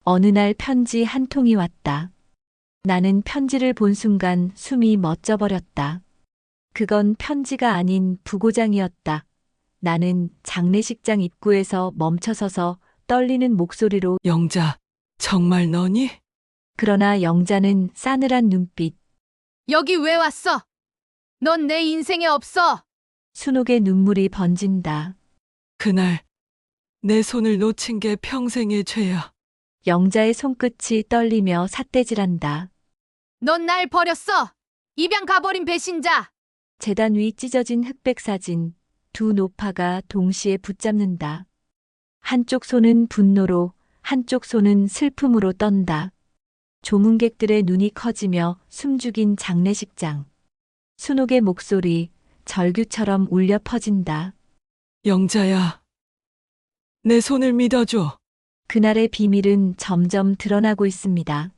어느 날 편지 한 통이 왔다. 나는 편지를 본 순간 숨이 멎어버렸다. 그건 편지가 아닌 부고장이었다. 나는 장례식장 입구에서 멈춰서서 떨리는 목소리로 영자, 정말 너니? 그러나 영자는 싸늘한 눈빛, 여기 왜 왔어? 넌 내 인생에 없어. 순옥의 눈물이 번진다. 그날 내 손을 놓친 게 평생의 죄야. 영자의 손끝이 떨리며 삿대질한다. 넌 날 버렸어. 입양 가버린 배신자. 재단 위 찢어진 흑백 사진, 두 노파가 동시에 붙잡는다. 한쪽 손은 분노로, 한쪽 손은 슬픔으로 떤다. 조문객들의 눈이 커지며 숨죽인 장례식장. 순옥의 목소리, 절규처럼 울려 퍼진다. 영자야, 내 손을 믿어줘. 그날의 비밀은 점점 드러나고 있습니다.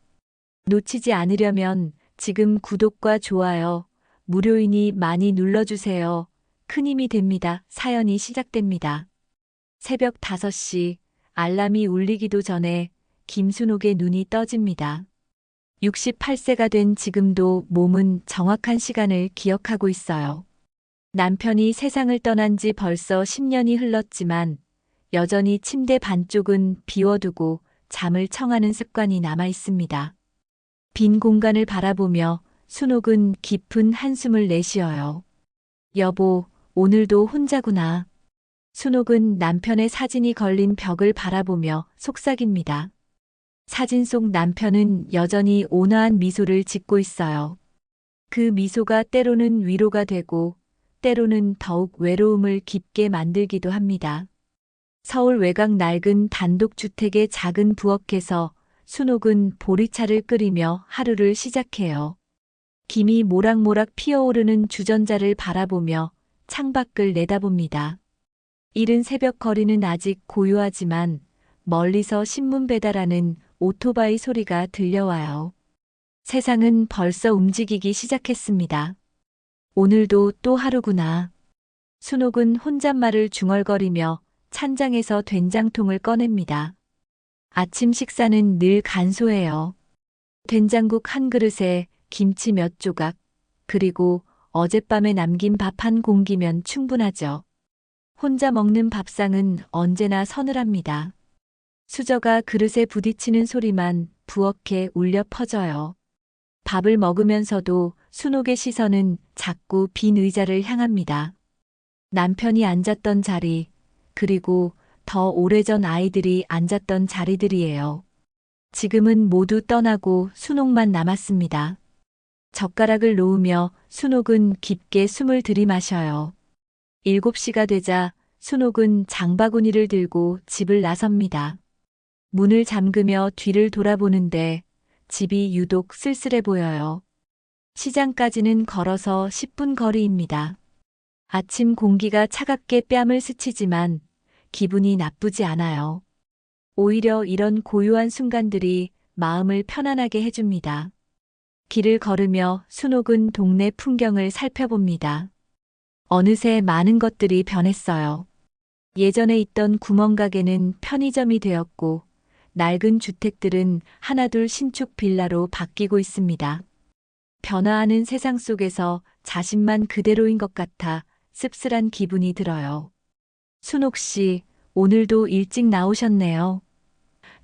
놓치지 않으려면 지금 구독과 좋아요, 무료이니 많이 눌러주세요. 큰 힘이 됩니다. 사연이 시작됩니다. 새벽 5시, 알람이 울리기도 전에 김순옥의 눈이 떠집니다. 68세가 된 지금도 몸은 정확한 시간을 기억하고 있어요. 남편이 세상을 떠난 지 벌써 10년이 흘렀지만 여전히 침대 반쪽은 비워두고 잠을 청하는 습관이 남아 있습니다. 빈 공간을 바라보며 순옥은 깊은 한숨을 내쉬어요. 여보, 오늘도 혼자구나. 순옥은 남편의 사진이 걸린 벽을 바라보며 속삭입니다. 사진 속 남편은 여전히 온화한 미소를 짓고 있어요. 그 미소가 때로는 위로가 되고 때로는 더욱 외로움을 깊게 만들기도 합니다. 서울 외곽 낡은 단독주택의 작은 부엌에서 순옥은 보리차를 끓이며 하루를 시작해요. 김이 모락모락 피어오르는 주전자를 바라보며 창밖을 내다봅니다. 이른 새벽 거리는 아직 고요하지만 멀리서 신문 배달하는 오토바이 소리가 들려와요. 세상은 벌써 움직이기 시작했습니다. 오늘도 또 하루구나. 순옥은 혼잣말을 중얼거리며 찬장에서 된장통을 꺼냅니다. 아침 식사는 늘 간소해요. 된장국 한 그릇에 김치 몇 조각, 그리고 어젯밤에 남긴 밥 한 공기면 충분하죠. 혼자 먹는 밥상은 언제나 서늘합니다. 수저가 그릇에 부딪히는 소리만 부엌에 울려 퍼져요. 밥을 먹으면서도 순옥의 시선은 자꾸 빈 의자를 향합니다. 남편이 앉았던 자리, 그리고 더 오래전 아이들이 앉았던 자리들이에요. 지금은 모두 떠나고 순옥만 남았습니다. 젓가락을 놓으며 순옥은 깊게 숨을 들이마셔요. 7시가 되자 순옥은 장바구니를 들고 집을 나섭니다. 문을 잠그며 뒤를 돌아보는데 집이 유독 쓸쓸해 보여요. 시장까지는 걸어서 10분 거리입니다. 아침 공기가 차갑게 뺨을 스치지만 기분이 나쁘지 않아요. 오히려 이런 고요한 순간들이 마음을 편안하게 해줍니다. 길을 걸으며 순옥은 동네 풍경을 살펴봅니다. 어느새 많은 것들이 변했어요. 예전에 있던 구멍가게는 편의점이 되었고 낡은 주택들은 하나둘 신축 빌라로 바뀌고 있습니다. 변화하는 세상 속에서 자신만 그대로인 것 같아 씁쓸한 기분이 들어요. 순옥 씨, 오늘도 일찍 나오셨네요.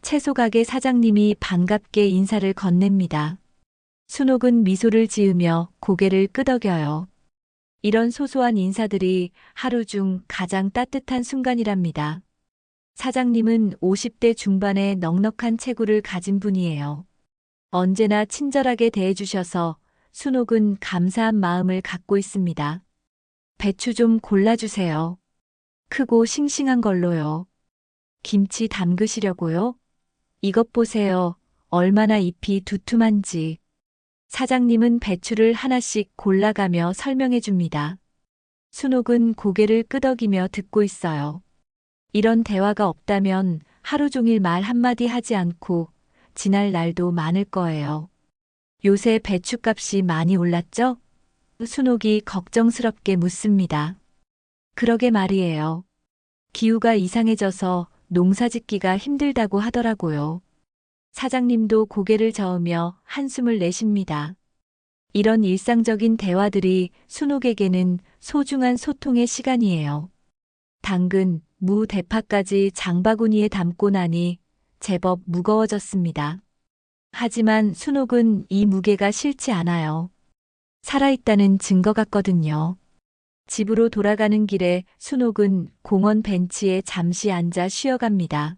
채소가게 사장님이 반갑게 인사를 건넵니다. 순옥은 미소를 지으며 고개를 끄덕여요. 이런 소소한 인사들이 하루 중 가장 따뜻한 순간이랍니다. 사장님은 50대 중반의 넉넉한 체구를 가진 분이에요. 언제나 친절하게 대해주셔서 순옥은 감사한 마음을 갖고 있습니다. 배추 좀 골라주세요. 크고 싱싱한 걸로요. 김치 담그시려고요? 이것 보세요. 얼마나 잎이 두툼한지. 사장님은 배추를 하나씩 골라가며 설명해 줍니다. 순옥은 고개를 끄덕이며 듣고 있어요. 이런 대화가 없다면 하루 종일 말 한마디 하지 않고 지날 날도 많을 거예요. 요새 배추값이 많이 올랐죠? 순옥이 걱정스럽게 묻습니다. 그러게 말이에요. 기후가 이상해져서 농사짓기가 힘들다고 하더라고요. 사장님도 고개를 저으며 한숨을 내쉽니다. 이런 일상적인 대화들이 순옥에게는 소중한 소통의 시간이에요. 당근, 무, 대파까지 장바구니에 담고 나니 제법 무거워졌습니다. 하지만 순옥은 이 무게가 싫지 않아요. 살아있다는 증거 같거든요. 집으로 돌아가는 길에 순옥은 공원 벤치에 잠시 앉아 쉬어갑니다.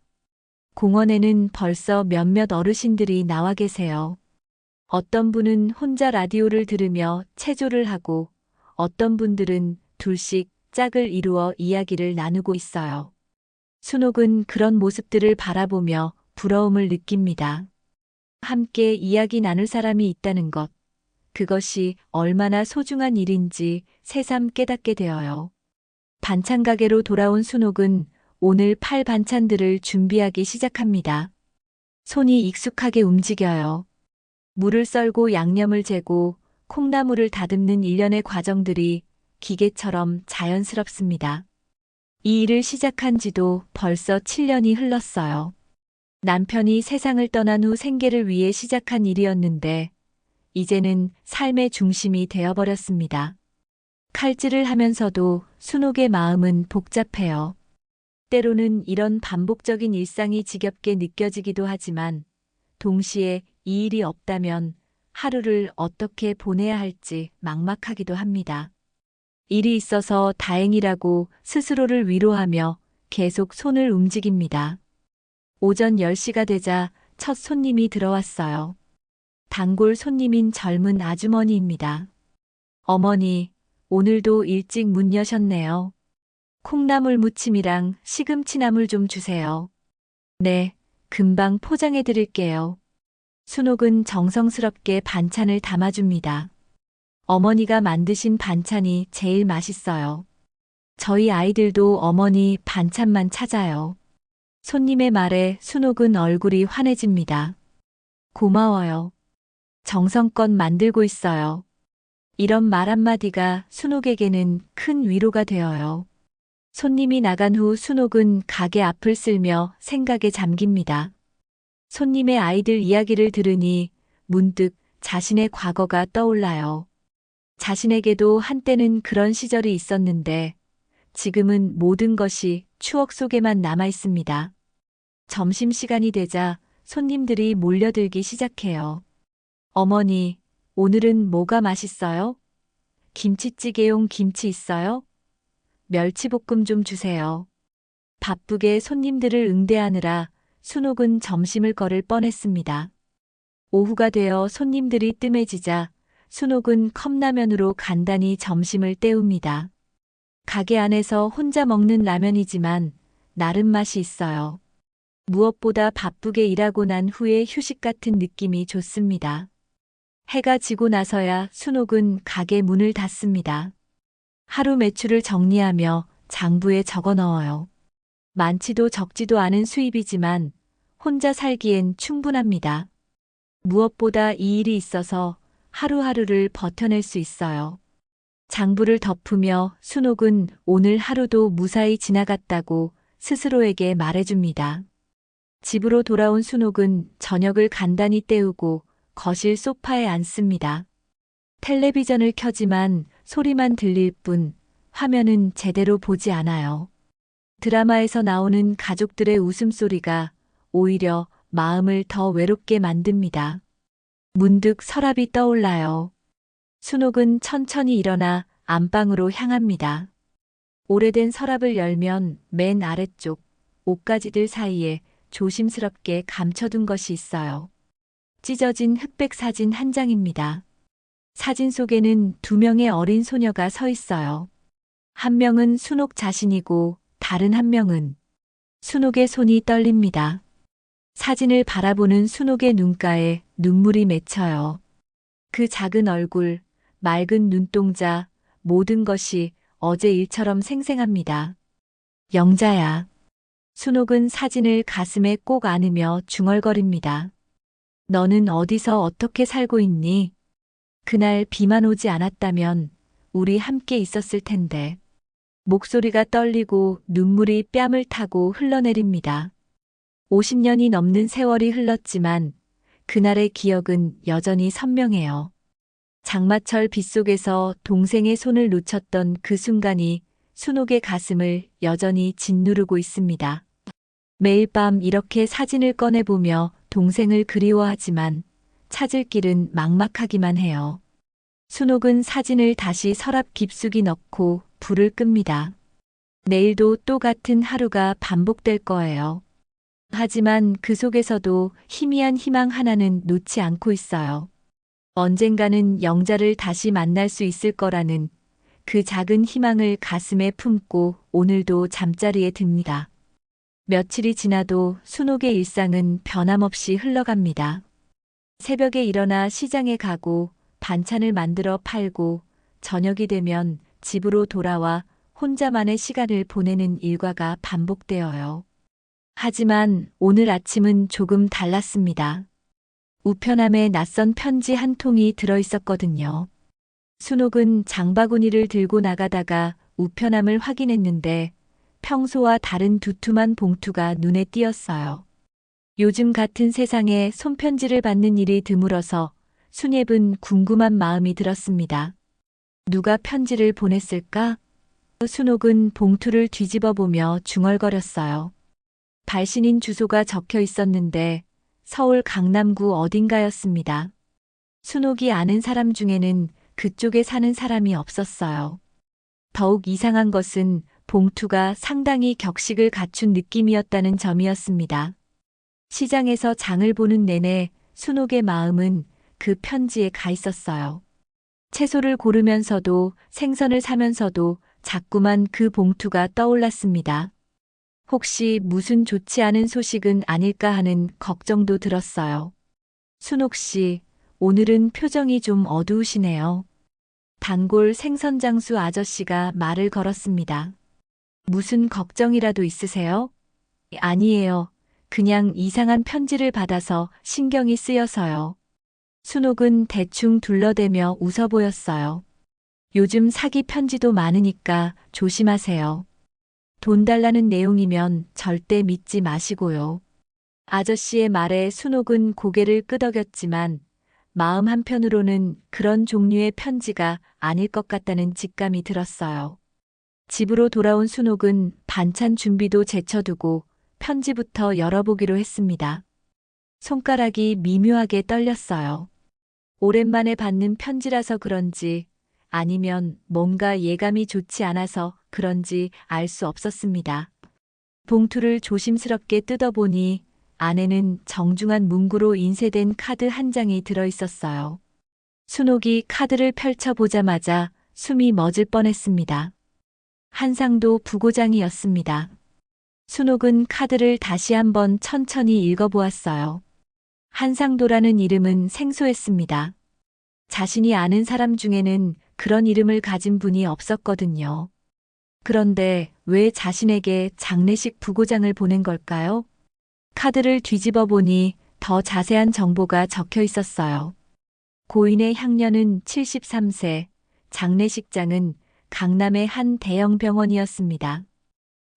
공원에는 벌써 몇몇 어르신들이 나와 계세요. 어떤 분은 혼자 라디오를 들으며 체조를 하고 어떤 분들은 둘씩 짝을 이루어 이야기를 나누고 있어요. 순옥은 그런 모습들을 바라보며 부러움을 느낍니다. 함께 이야기 나눌 사람이 있다는 것, 그것이 얼마나 소중한 일인지 새삼 깨닫게 되어요. 반찬 가게로 돌아온 순옥은 오늘 팔 반찬들을 준비하기 시작합니다. 손이 익숙하게 움직여요. 물을 썰고 양념을 재고 콩나물을 다듬는 일련의 과정들이 기계처럼 자연스럽습니다. 이 일을 시작한 지도 벌써 7년이 흘렀어요. 남편이 세상을 떠난 후 생계를 위해 시작한 일이었는데 이제는 삶의 중심이 되어버렸습니다. 칼질을 하면서도 순옥의 마음은 복잡해요. 때로는 이런 반복적인 일상이 지겹게 느껴지기도 하지만 동시에 이 일이 없다면 하루를 어떻게 보내야 할지 막막하기도 합니다. 일이 있어서 다행이라고 스스로를 위로하며 계속 손을 움직입니다. 오전 10시가 되자 첫 손님이 들어왔어요. 단골 손님인 젊은 아주머니입니다. 어머니, 오늘도 일찍 문 여셨네요. 콩나물 무침이랑 시금치나물 좀 주세요. 네, 금방 포장해 드릴게요. 순옥은 정성스럽게 반찬을 담아줍니다. 어머니가 만드신 반찬이 제일 맛있어요. 저희 아이들도 어머니 반찬만 찾아요. 손님의 말에 순옥은 얼굴이 환해집니다. 고마워요. 정성껏 만들고 있어요. 이런 말 한마디가 순옥에게는 큰 위로가 되어요. 손님이 나간 후 순옥은 가게 앞을 쓸며 생각에 잠깁니다. 손님의 아이들 이야기를 들으니 문득 자신의 과거가 떠올라요. 자신에게도 한때는 그런 시절이 있었는데 지금은 모든 것이 추억 속에만 남아 있습니다. 점심시간이 되자 손님들이 몰려들기 시작해요. 어머니, 오늘은 뭐가 맛있어요? 김치찌개용 김치 있어요? 멸치볶음 좀 주세요. 바쁘게 손님들을 응대하느라 순옥은 점심을 거를 뻔했습니다. 오후가 되어 손님들이 뜸해지자 순옥은 컵라면으로 간단히 점심을 때웁니다. 가게 안에서 혼자 먹는 라면이지만 나름 맛이 있어요. 무엇보다 바쁘게 일하고 난 후에 휴식 같은 느낌이 좋습니다. 해가 지고 나서야 순옥은 가게 문을 닫습니다. 하루 매출을 정리하며 장부에 적어 넣어요. 많지도 적지도 않은 수입이지만 혼자 살기엔 충분합니다. 무엇보다 이 일이 있어서 하루하루를 버텨낼 수 있어요. 장부를 덮으며 순옥은 오늘 하루도 무사히 지나갔다고 스스로에게 말해줍니다. 집으로 돌아온 순옥은 저녁을 간단히 때우고 거실 소파에 앉습니다. 텔레비전을 켜지만 소리만 들릴 뿐 화면은 제대로 보지 않아요. 드라마에서 나오는 가족들의 웃음소리가 오히려 마음을 더 외롭게 만듭니다. 문득 서랍이 떠올라요. 순옥은 천천히 일어나 안방으로 향합니다. 오래된 서랍을 열면 맨 아래쪽 옷가지들 사이에 조심스럽게 감춰둔 것이 있어요. 찢어진 흑백 사진 한 장입니다. 사진 속에는 두 명의 어린 소녀가 서 있어요. 한 명은 순옥 자신이고 다른 한 명은 순옥의 손이 떨립니다. 사진을 바라보는 순옥의 눈가에 눈물이 맺혀요. 그 작은 얼굴, 맑은 눈동자, 모든 것이 어제 일처럼 생생합니다. 영자야. 순옥은 사진을 가슴에 꼭 안으며 중얼거립니다. 너는 어디서 어떻게 살고 있니? 그날 비만 오지 않았다면 우리 함께 있었을 텐데. 목소리가 떨리고 눈물이 뺨을 타고 흘러내립니다. 50년이 넘는 세월이 흘렀지만 그날의 기억은 여전히 선명해요. 장마철 빗속에서 동생의 손을 놓쳤던 그 순간이 순옥의 가슴을 여전히 짓누르고 있습니다. 매일 밤 이렇게 사진을 꺼내보며 동생을 그리워하지만 찾을 길은 막막하기만 해요. 순옥은 사진을 다시 서랍 깊숙이 넣고 불을 끕니다. 내일도 또 같은 하루가 반복될 거예요. 하지만 그 속에서도 희미한 희망 하나는 놓지 않고 있어요. 언젠가는 영자를 다시 만날 수 있을 거라는 그 작은 희망을 가슴에 품고 오늘도 잠자리에 듭니다. 며칠이 지나도 순옥의 일상은 변함없이 흘러갑니다. 새벽에 일어나 시장에 가고 반찬을 만들어 팔고 저녁이 되면 집으로 돌아와 혼자만의 시간을 보내는 일과가 반복되어요. 하지만 오늘 아침은 조금 달랐습니다. 우편함에 낯선 편지 한 통이 들어 있었거든요. 순옥은 장바구니를 들고 나가다가 우편함을 확인했는데 평소와 다른 두툼한 봉투가 눈에 띄었어요. 요즘 같은 세상에 손편지를 받는 일이 드물어서 순예은 궁금한 마음이 들었습니다. 누가 편지를 보냈을까? 순옥은 봉투를 뒤집어 보며 중얼거렸어요. 발신인 주소가 적혀 있었는데 서울 강남구 어딘가였습니다. 순옥이 아는 사람 중에는 그쪽에 사는 사람이 없었어요. 더욱 이상한 것은 봉투가 상당히 격식을 갖춘 느낌이었다는 점이었습니다. 시장에서 장을 보는 내내 순옥의 마음은 그 편지에 가 있었어요. 채소를 고르면서도 생선을 사면서도 자꾸만 그 봉투가 떠올랐습니다. 혹시 무슨 좋지 않은 소식은 아닐까 하는 걱정도 들었어요. 순옥 씨, 오늘은 표정이 좀 어두우시네요. 단골 생선장수 아저씨가 말을 걸었습니다. 무슨 걱정이라도 있으세요? 아니에요. 그냥 이상한 편지를 받아서 신경이 쓰여서요. 순옥은 대충 둘러대며 웃어 보였어요. 요즘 사기 편지도 많으니까 조심하세요. 돈 달라는 내용이면 절대 믿지 마시고요. 아저씨의 말에 순옥은 고개를 끄덕였지만 마음 한편으로는 그런 종류의 편지가 아닐 것 같다는 직감이 들었어요. 집으로 돌아온 순옥은 반찬 준비도 제쳐두고 편지부터 열어보기로 했습니다. 손가락이 미묘하게 떨렸어요. 오랜만에 받는 편지라서 그런지 아니면 뭔가 예감이 좋지 않아서 그런지 알 수 없었습니다. 봉투를 조심스럽게 뜯어보니 안에는 정중한 문구로 인쇄된 카드 한 장이 들어 있었어요. 순옥이 카드를 펼쳐보자마자 숨이 멎을 뻔했습니다. 한상도 부고장이었습니다. 순옥은 카드를 다시 한번 천천히 읽어보았어요. 한상도라는 이름은 생소했습니다. 자신이 아는 사람 중에는 그런 이름을 가진 분이 없었거든요. 그런데 왜 자신에게 장례식 부고장을 보낸 걸까요? 카드를 뒤집어 보니 더 자세한 정보가 적혀 있었어요. 고인의 향년은 73세, 장례식장은 강남의 한 대형 병원이었습니다.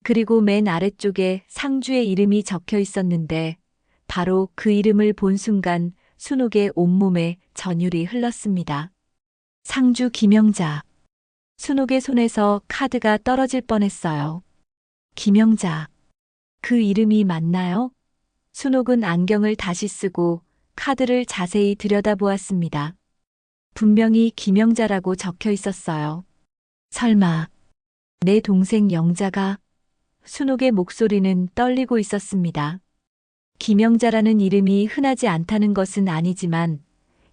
그리고 맨 아래쪽에 상주의 이름이 적혀 있었는데 바로 그 이름을 본 순간 순옥의 온몸에 전율이 흘렀습니다. 상주 김영자. 순옥의 손에서 카드가 떨어질 뻔했어요. 김영자. 그 이름이 맞나요? 순옥은 안경을 다시 쓰고 카드를 자세히 들여다보았습니다. 분명히 김영자라고 적혀 있었어요. 설마 내 동생 영자가? 순옥의 목소리는 떨리고 있었습니다. 김영자라는 이름이 흔하지 않다는 것은 아니지만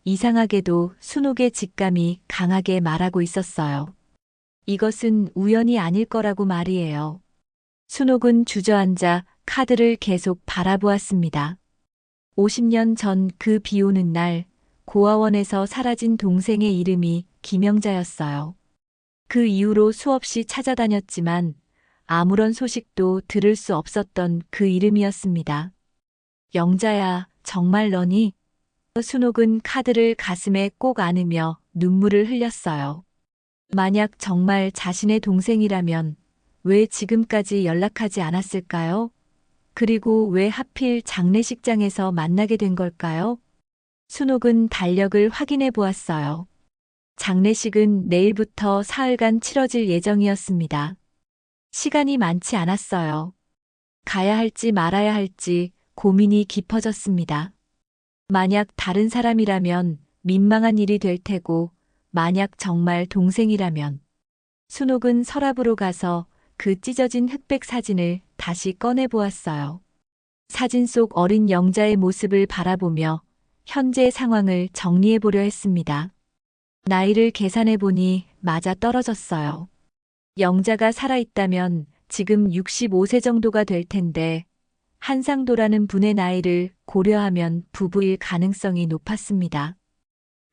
이상하게도 순옥의 직감이 강하게 말하고 있었어요. 이것은 우연이 아닐 거라고 말이에요. 순옥은 주저앉아 카드를 계속 바라보았습니다. 50년 전 그 비 오는 날 고아원에서 사라진 동생의 이름이 김영자였어요. 그 이후로 수없이 찾아다녔지만 아무런 소식도 들을 수 없었던 그 이름이었습니다. 영자야, 정말 너니? 순옥은 카드를 가슴에 꼭 안으며 눈물을 흘렸어요. 만약 정말 자신의 동생이라면 왜 지금까지 연락하지 않았을까요? 그리고 왜 하필 장례식장에서 만나게 된 걸까요? 순옥은 달력을 확인해 보았어요. 장례식은 내일부터 사흘간 치러질 예정이었습니다. 시간이 많지 않았어요. 가야 할지 말아야 할지 고민이 깊어졌습니다. 만약 다른 사람이라면 민망한 일이 될 테고, 만약 정말 동생이라면. 순옥은 서랍으로 가서 그 찢어진 흑백 사진을 다시 꺼내 보았어요. 사진 속 어린 영자의 모습을 바라보며 현재의 상황을 정리해 보려 했습니다. 나이를 계산해 보니 맞아 떨어졌어요. 영자가 살아있다면 지금 65세 정도가 될 텐데, 한상도라는 분의 나이를 고려하면 부부일 가능성이 높았습니다.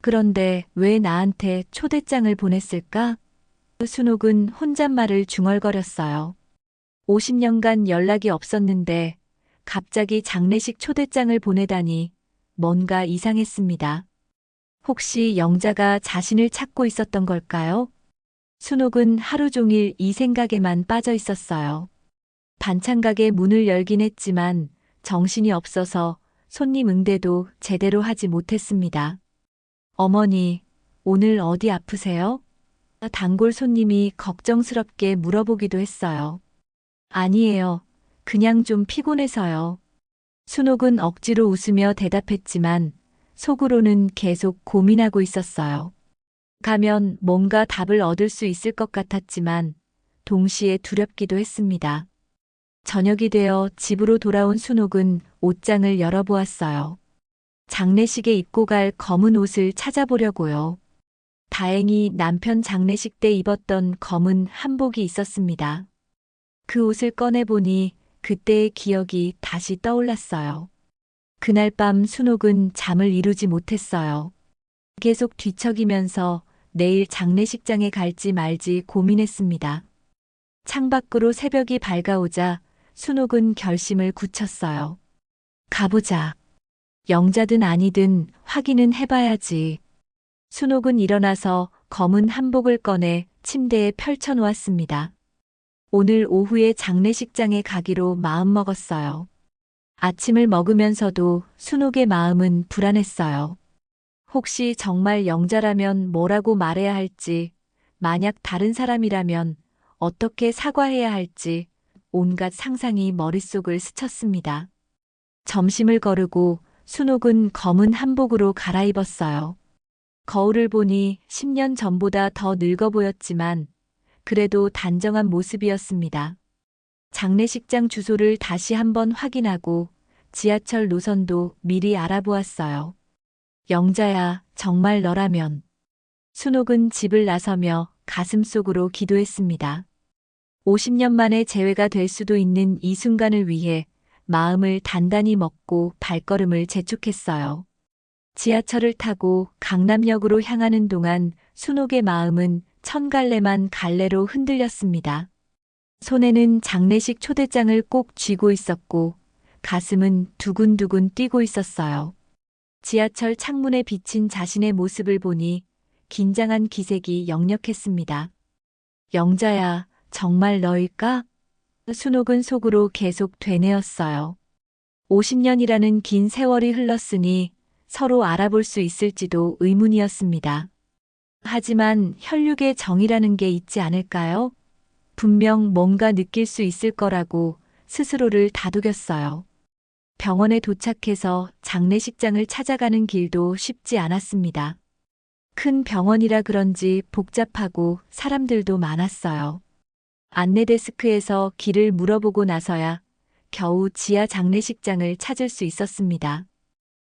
그런데 왜 나한테 초대장을 보냈을까? 순옥은 혼잣말을 중얼거렸어요. 50년간 연락이 없었는데 갑자기 장례식 초대장을 보내다니 뭔가 이상했습니다. 혹시 영자가 자신을 찾고 있었던 걸까요? 순옥은 하루 종일 이 생각에만 빠져 있었어요. 반찬가게 문을 열긴 했지만 정신이 없어서 손님 응대도 제대로 하지 못했습니다. 어머니, 오늘 어디 아프세요? 단골 손님이 걱정스럽게 물어보기도 했어요. 아니에요. 그냥 좀 피곤해서요. 순옥은 억지로 웃으며 대답했지만 속으로는 계속 고민하고 있었어요. 가면 뭔가 답을 얻을 수 있을 것 같았지만 동시에 두렵기도 했습니다. 저녁이 되어 집으로 돌아온 순옥은 옷장을 열어보았어요. 장례식에 입고 갈 검은 옷을 찾아보려고요. 다행히 남편 장례식 때 입었던 검은 한복이 있었습니다. 그 옷을 꺼내보니 그때의 기억이 다시 떠올랐어요. 그날 밤 순옥은 잠을 이루지 못했어요. 계속 뒤척이면서 내일 장례식장에 갈지 말지 고민했습니다. 창밖으로 새벽이 밝아오자 순옥은 결심을 굳혔어요. 가보자. 영자든 아니든 확인은 해봐야지. 순옥은 일어나서 검은 한복을 꺼내 침대에 펼쳐놓았습니다. 오늘 오후에 장례식장에 가기로 마음먹었어요. 아침을 먹으면서도 순옥의 마음은 불안했어요. 혹시 정말 영자라면 뭐라고 말해야 할지, 만약 다른 사람이라면 어떻게 사과해야 할지 온갖 상상이 머릿속을 스쳤습니다. 점심을 거르고 순옥은 검은 한복으로 갈아입었어요. 거울을 보니 10년 전보다 더 늙어 보였지만 그래도 단정한 모습이었습니다. 장례식장 주소를 다시 한번 확인하고 지하철 노선도 미리 알아보았어요. 영자야, 정말 너라면. 순옥은 집을 나서며 가슴속으로 기도했습니다. 50년 만에 재회가 될 수도 있는 이 순간을 위해 마음을 단단히 먹고 발걸음을 재촉했어요. 지하철을 타고 강남역으로 향하는 동안 순옥의 마음은 천갈래만 갈래로 흔들렸습니다. 손에는 장례식 초대장을 꼭 쥐고 있었고 가슴은 두근두근 뛰고 있었어요. 지하철 창문에 비친 자신의 모습을 보니 긴장한 기색이 역력했습니다. 영자야, 정말 너일까? 순옥은 속으로 계속 되뇌었어요. 50년이라는 긴 세월이 흘렀으니 서로 알아볼 수 있을지도 의문이었습니다. 하지만 혈육의 정이라는 게 있지 않을까요? 분명 뭔가 느낄 수 있을 거라고 스스로를 다독였어요. 병원에 도착해서 장례식장을 찾아가는 길도 쉽지 않았습니다. 큰 병원이라 그런지 복잡하고 사람들도 많았어요. 안내 데스크에서 길을 물어보고 나서야 겨우 지하 장례식장을 찾을 수 있었습니다.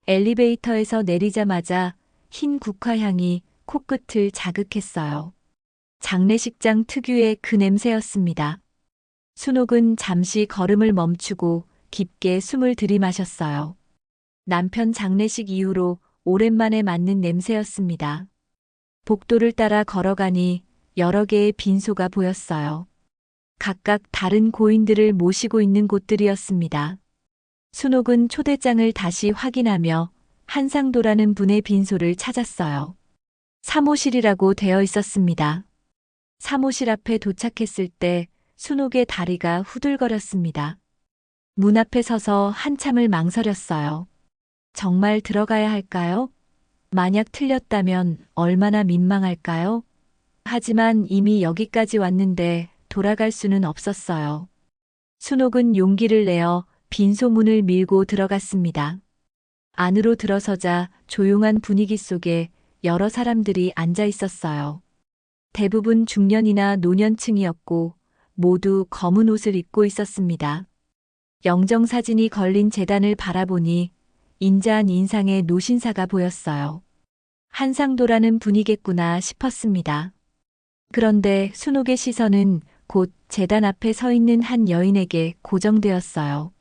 엘리베이터에서 내리자마자 흰 국화향이 코끝을 자극했어요. 장례식장 특유의 그 냄새였습니다. 순옥은 잠시 걸음을 멈추고 깊게 숨을 들이마셨어요. 남편 장례식 이후로 오랜만에 맡는 냄새였습니다. 복도를 따라 걸어가니 여러 개의 빈소가 보였어요. 각각 다른 고인들을 모시고 있는 곳들이었습니다. 순옥은 초대장을 다시 확인하며 한상도라는 분의 빈소를 찾았어요. 사무실이라고 되어 있었습니다. 사무실 앞에 도착했을 때 순옥의 다리가 후들거렸습니다. 문 앞에 서서 한참을 망설였어요. 정말 들어가야 할까요? 만약 틀렸다면 얼마나 민망할까요? 하지만 이미 여기까지 왔는데 돌아갈 수는 없었어요. 순옥은 용기를 내어 빈소문을 밀고 들어갔습니다. 안으로 들어서자 조용한 분위기 속에 여러 사람들이 앉아 있었어요. 대부분 중년이나 노년층이었고 모두 검은 옷을 입고 있었습니다. 영정사진이 걸린 제단을 바라보니 인자한 인상의 노신사가 보였어요. 한상도라는 분이겠구나 싶었습니다. 그런데 순옥의 시선은 곧 제단 앞에 서 있는 한 여인에게 고정되었어요.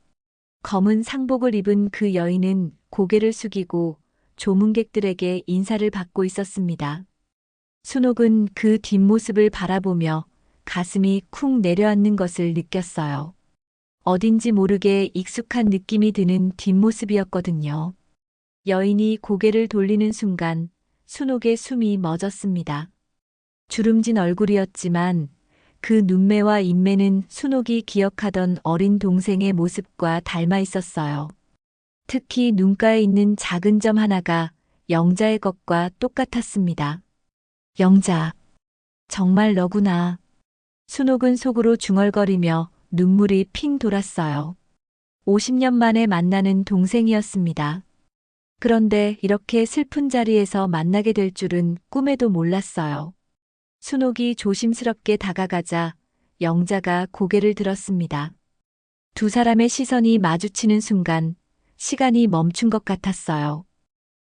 검은 상복을 입은 그 여인은 고개를 숙이고 조문객들에게 인사를 받고 있었습니다. 순옥은 그 뒷모습을 바라보며 가슴이 쿵 내려앉는 것을 느꼈어요. 어딘지 모르게 익숙한 느낌이 드는 뒷모습이었거든요. 여인이 고개를 돌리는 순간 순옥의 숨이 멎었습니다. 주름진 얼굴이었지만 그 눈매와 인매는 순옥이 기억하던 어린 동생의 모습과 닮아 있었어요. 특히 눈가에 있는 작은 점 하나가 영자의 것과 똑같았습니다. 영자, 정말 너구나. 순옥은 속으로 중얼거리며 눈물이 핑 돌았어요. 50년 만에 만나는 동생이었습니다. 그런데 이렇게 슬픈 자리에서 만나게 될 줄은 꿈에도 몰랐어요. 순옥이 조심스럽게 다가가자 영자가 고개를 들었습니다. 두 사람의 시선이 마주치는 순간 시간이 멈춘 것 같았어요.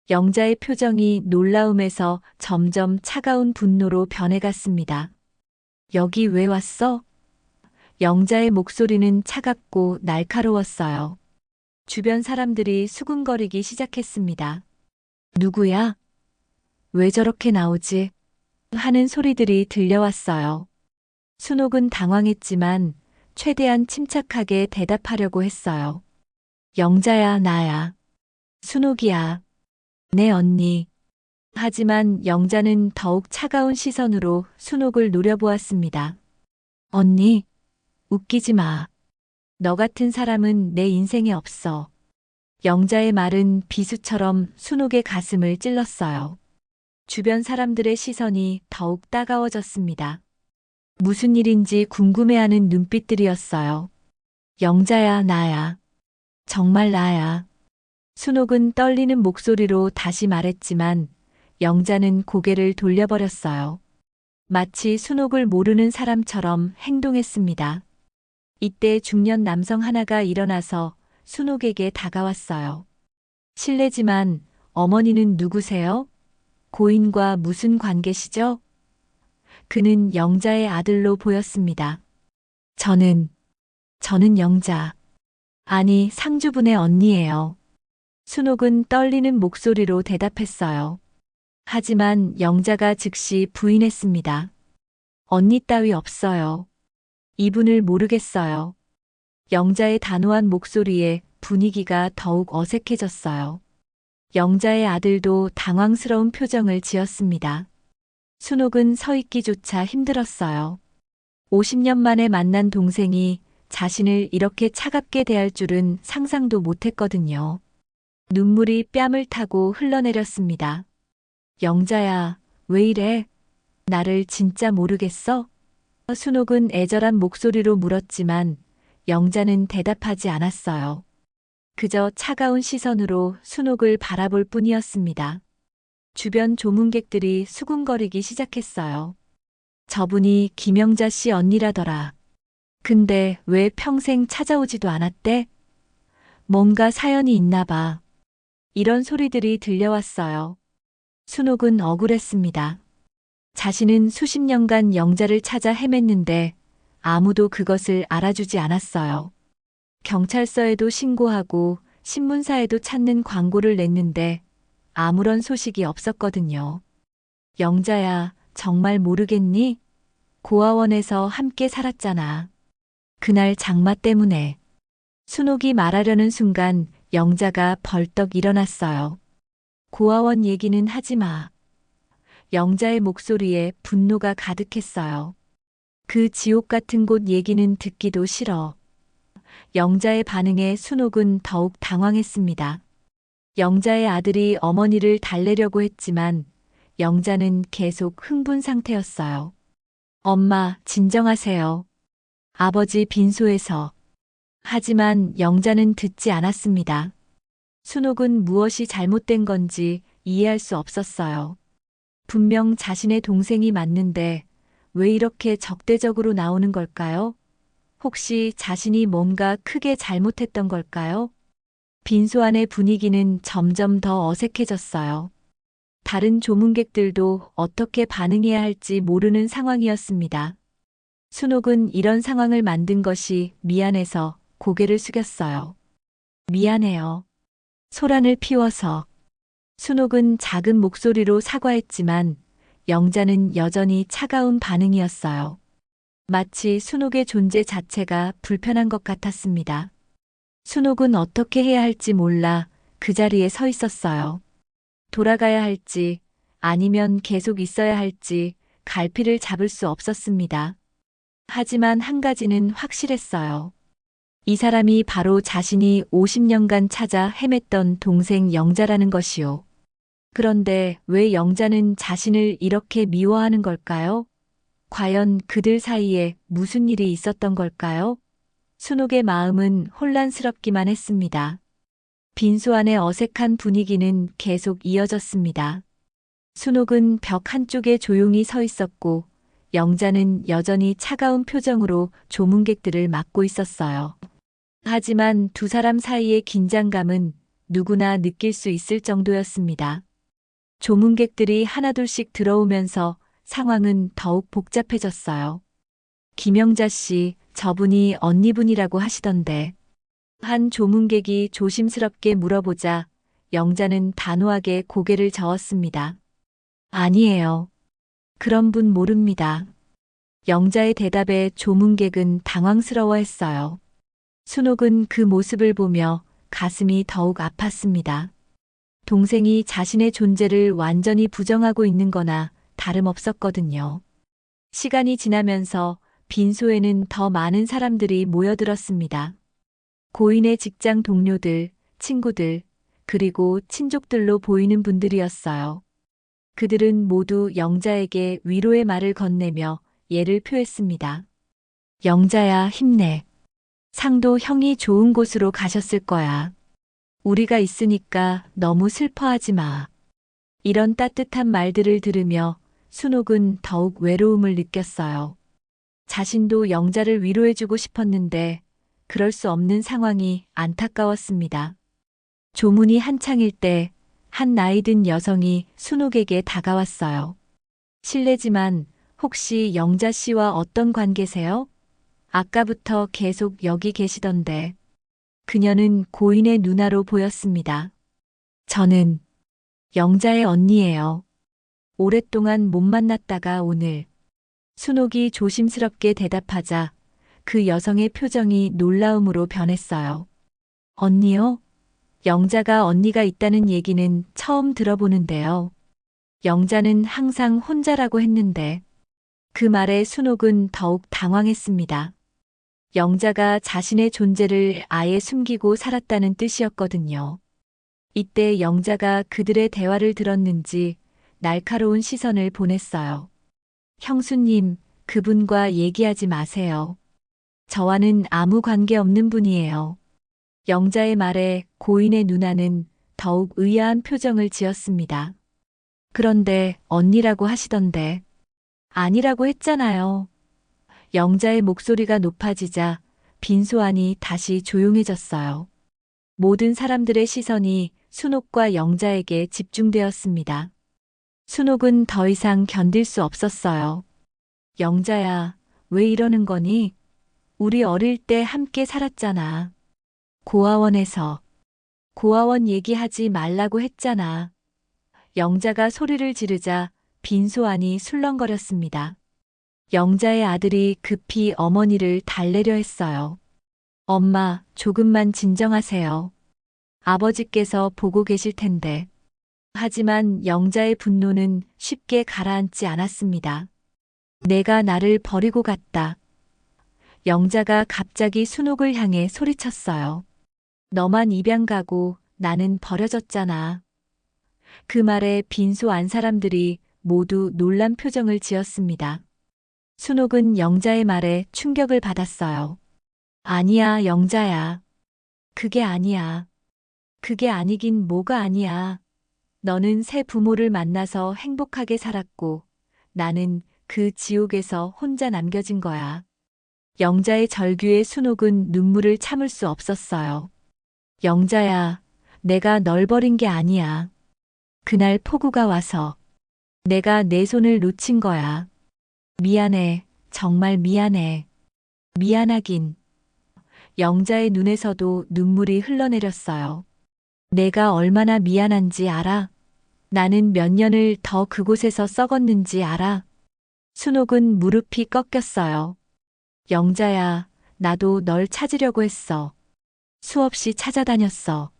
영자의 표정이 놀라움에서 점점 차가운 분노로 변해갔습니다. 여기 왜 왔어? 영자의 목소리는 차갑고 날카로웠어요. 주변 사람들이 수군거리기 시작했습니다. 누구야? 왜 저렇게 나오지? 하는 소리들이 들려왔어요. 순옥은 당황했지만 최대한 침착하게 대답하려고 했어요. 영자야, 나야. 순옥이야. 내 언니. 하지만 영자는 더욱 차가운 시선으로 순옥을 노려보았습니다. 언니, 웃기지 마. 너 같은 사람은 내 인생에 없어. 영자의 말은 비수처럼 순옥의 가슴을 찔렀어요. 주변 사람들의 시선이 더욱 따가워졌습니다. 무슨 일인지 궁금해하는 눈빛들이었어요. 영자야, 나야. 정말 나야. 순옥은 떨리는 목소리로 다시 말했지만 영자는 고개를 돌려버렸어요. 마치 순옥을 모르는 사람처럼 행동했습니다. 이때 중년 남성 하나가 일어나서 순옥에게 다가왔어요. 실례지만 어머니는 누구세요? 고인과 무슨 관계시죠? 그는 영자의 아들로 보였습니다. 저는 영자. 아니, 상주분의 언니예요. 순옥은 떨리는 목소리로 대답했어요. 하지만 영자가 즉시 부인했습니다. 언니 따위 없어요. 이분을 모르겠어요. 영자의 단호한 목소리에 분위기가 더욱 어색해졌어요. 영자의 아들도 당황스러운 표정을 지었습니다. 순옥은 서 있기조차 힘들었어요. 50년 만에 만난 동생이 자신을 이렇게 차갑게 대할 줄은 상상도 못했거든요. 눈물이 뺨을 타고 흘러내렸습니다. 영자야, 왜 이래? 나를 진짜 모르겠어? 순옥은 애절한 목소리로 물었지만 영자는 대답하지 않았어요. 그저 차가운 시선으로 순옥을 바라볼 뿐이었습니다. 주변 조문객들이 수군거리기 시작했어요. 저분이 김영자 씨 언니라더라. 근데 왜 평생 찾아오지도 않았대? 뭔가 사연이 있나 봐. 이런 소리들이 들려왔어요. 순옥은 억울했습니다. 자신은 수십 년간 영자를 찾아 헤맸는데 아무도 그것을 알아주지 않았어요. 경찰서에도 신고하고 신문사에도 찾는 광고를 냈는데 아무런 소식이 없었거든요. 영자야, 정말 모르겠니? 고아원에서 함께 살았잖아. 그날 장마 때문에. 순옥이 말하려는 순간 영자가 벌떡 일어났어요. 고아원 얘기는 하지 마. 영자의 목소리에 분노가 가득했어요. 그 지옥 같은 곳 얘기는 듣기도 싫어. 영자의 반응에 순옥은 더욱 당황했습니다. 영자의 아들이 어머니를 달래려고 했지만 영자는 계속 흥분 상태였어요. 엄마, 진정하세요. 아버지 빈소에서. 하지만 영자는 듣지 않았습니다. 순옥은 무엇이 잘못된 건지 이해할 수 없었어요. 분명 자신의 동생이 맞는데 왜 이렇게 적대적으로 나오는 걸까요? 혹시 자신이 뭔가 크게 잘못했던 걸까요? 빈소 안의 분위기는 점점 더 어색해졌어요. 다른 조문객들도 어떻게 반응해야 할지 모르는 상황이었습니다. 순옥은 이런 상황을 만든 것이 미안해서 고개를 숙였어요. 미안해요. 소란을 피워서. 순옥은 작은 목소리로 사과했지만 영자는 여전히 차가운 반응이었어요. 마치 순옥의 존재 자체가 불편한 것 같았습니다. 순옥은 어떻게 해야 할지 몰라 그 자리에 서 있었어요. 돌아가야 할지 아니면 계속 있어야 할지 갈피를 잡을 수 없었습니다. 하지만 한 가지는 확실했어요. 이 사람이 바로 자신이 50년간 찾아 헤맸던 동생 영자라는 것이요. 그런데 왜 영자는 자신을 이렇게 미워하는 걸까요? 과연 그들 사이에 무슨 일이 있었던 걸까요? 순옥의 마음은 혼란스럽기만 했습니다. 빈소 안의 어색한 분위기는 계속 이어졌습니다. 순옥은 벽 한쪽에 조용히 서 있었고 영자는 여전히 차가운 표정으로 조문객들을 막고 있었어요. 하지만 두 사람 사이의 긴장감은 누구나 느낄 수 있을 정도였습니다. 조문객들이 하나둘씩 들어오면서 상황은 더욱 복잡해졌어요. 김영자 씨, 저분이 언니분이라고 하시던데. 한 조문객이 조심스럽게 물어보자 영자는 단호하게 고개를 저었습니다. 아니에요. 그런 분 모릅니다. 영자의 대답에 조문객은 당황스러워했어요. 순옥은 그 모습을 보며 가슴이 더욱 아팠습니다. 동생이 자신의 존재를 완전히 부정하고 있는 거나 다름없었거든요. 시간이 지나면서 빈소에는 더 많은 사람들이 모여들었습니다. 고인의 직장 동료들, 친구들, 그리고 친족들로 보이는 분들이었어요. 그들은 모두 영자에게 위로의 말을 건네며 예를 표했습니다. 영자야, 힘내. 상도 형이 좋은 곳으로 가셨을 거야. 우리가 있으니까 너무 슬퍼하지 마. 이런 따뜻한 말들을 들으며 순옥은 더욱 외로움을 느꼈어요. 자신도 영자를 위로해주고 싶었는데 그럴 수 없는 상황이 안타까웠습니다. 조문이 한창일 때 한 나이 든 여성이 순옥에게 다가왔어요. 실례지만 혹시 영자 씨와 어떤 관계세요? 아까부터 계속 여기 계시던데. 그녀는 고인의 누나로 보였습니다. 저는 영자의 언니예요. 오랫동안 못 만났다가 오늘. 순옥이 조심스럽게 대답하자 그 여성의 표정이 놀라움으로 변했어요. 언니요? 영자가 언니가 있다는 얘기는 처음 들어보는데요. 영자는 항상 혼자라고 했는데 그 말에 순옥은 더욱 당황했습니다. 영자가 자신의 존재를 아예 숨기고 살았다는 뜻이었거든요. 이때 영자가 그들의 대화를 들었는지 날카로운 시선을 보냈어요. 형수님, 그분과 얘기하지 마세요. 저와는 아무 관계 없는 분이에요. 영자의 말에 고인의 누나는 더욱 의아한 표정을 지었습니다. 그런데 언니라고 하시던데. 아니라고 했잖아요. 영자의 목소리가 높아지자 빈소 안이 다시 조용해졌어요. 모든 사람들의 시선이 순옥과 영자에게 집중되었습니다. 순옥은 더 이상 견딜 수 없었어요. 영자야, 왜 이러는 거니? 우리 어릴 때 함께 살았잖아. 고아원에서. 고아원 얘기하지 말라고 했잖아. 영자가 소리를 지르자 빈소 안이 술렁거렸습니다. 영자의 아들이 급히 어머니를 달래려 했어요. 엄마, 조금만 진정하세요. 아버지께서 보고 계실 텐데. 하지만 영자의 분노는 쉽게 가라앉지 않았습니다. 내가 나를 버리고 갔다. 영자가 갑자기 순옥을 향해 소리쳤어요. 너만 입양 가고 나는 버려졌잖아. 그 말에 빈소 안 사람들이 모두 놀란 표정을 지었습니다. 순옥은 영자의 말에 충격을 받았어요. 아니야, 영자야. 그게 아니야. 그게 아니긴 뭐가 아니야. 너는 새 부모를 만나서 행복하게 살았고, 나는 그 지옥에서 혼자 남겨진 거야. 영자의 절규에 순옥은 눈물을 참을 수 없었어요. 영자야, 내가 널 버린 게 아니야. 그날 폭우가 와서 내가 내 손을 놓친 거야. 미안해, 정말 미안해. 미안하긴. 영자의 눈에서도 눈물이 흘러내렸어요. 내가 얼마나 미안한지 알아? 나는 몇 년을 더 그곳에서 썩었는지 알아? 순옥은 무릎이 꺾였어요. 영자야, 나도 널 찾으려고 했어. 수없이 찾아다녔어.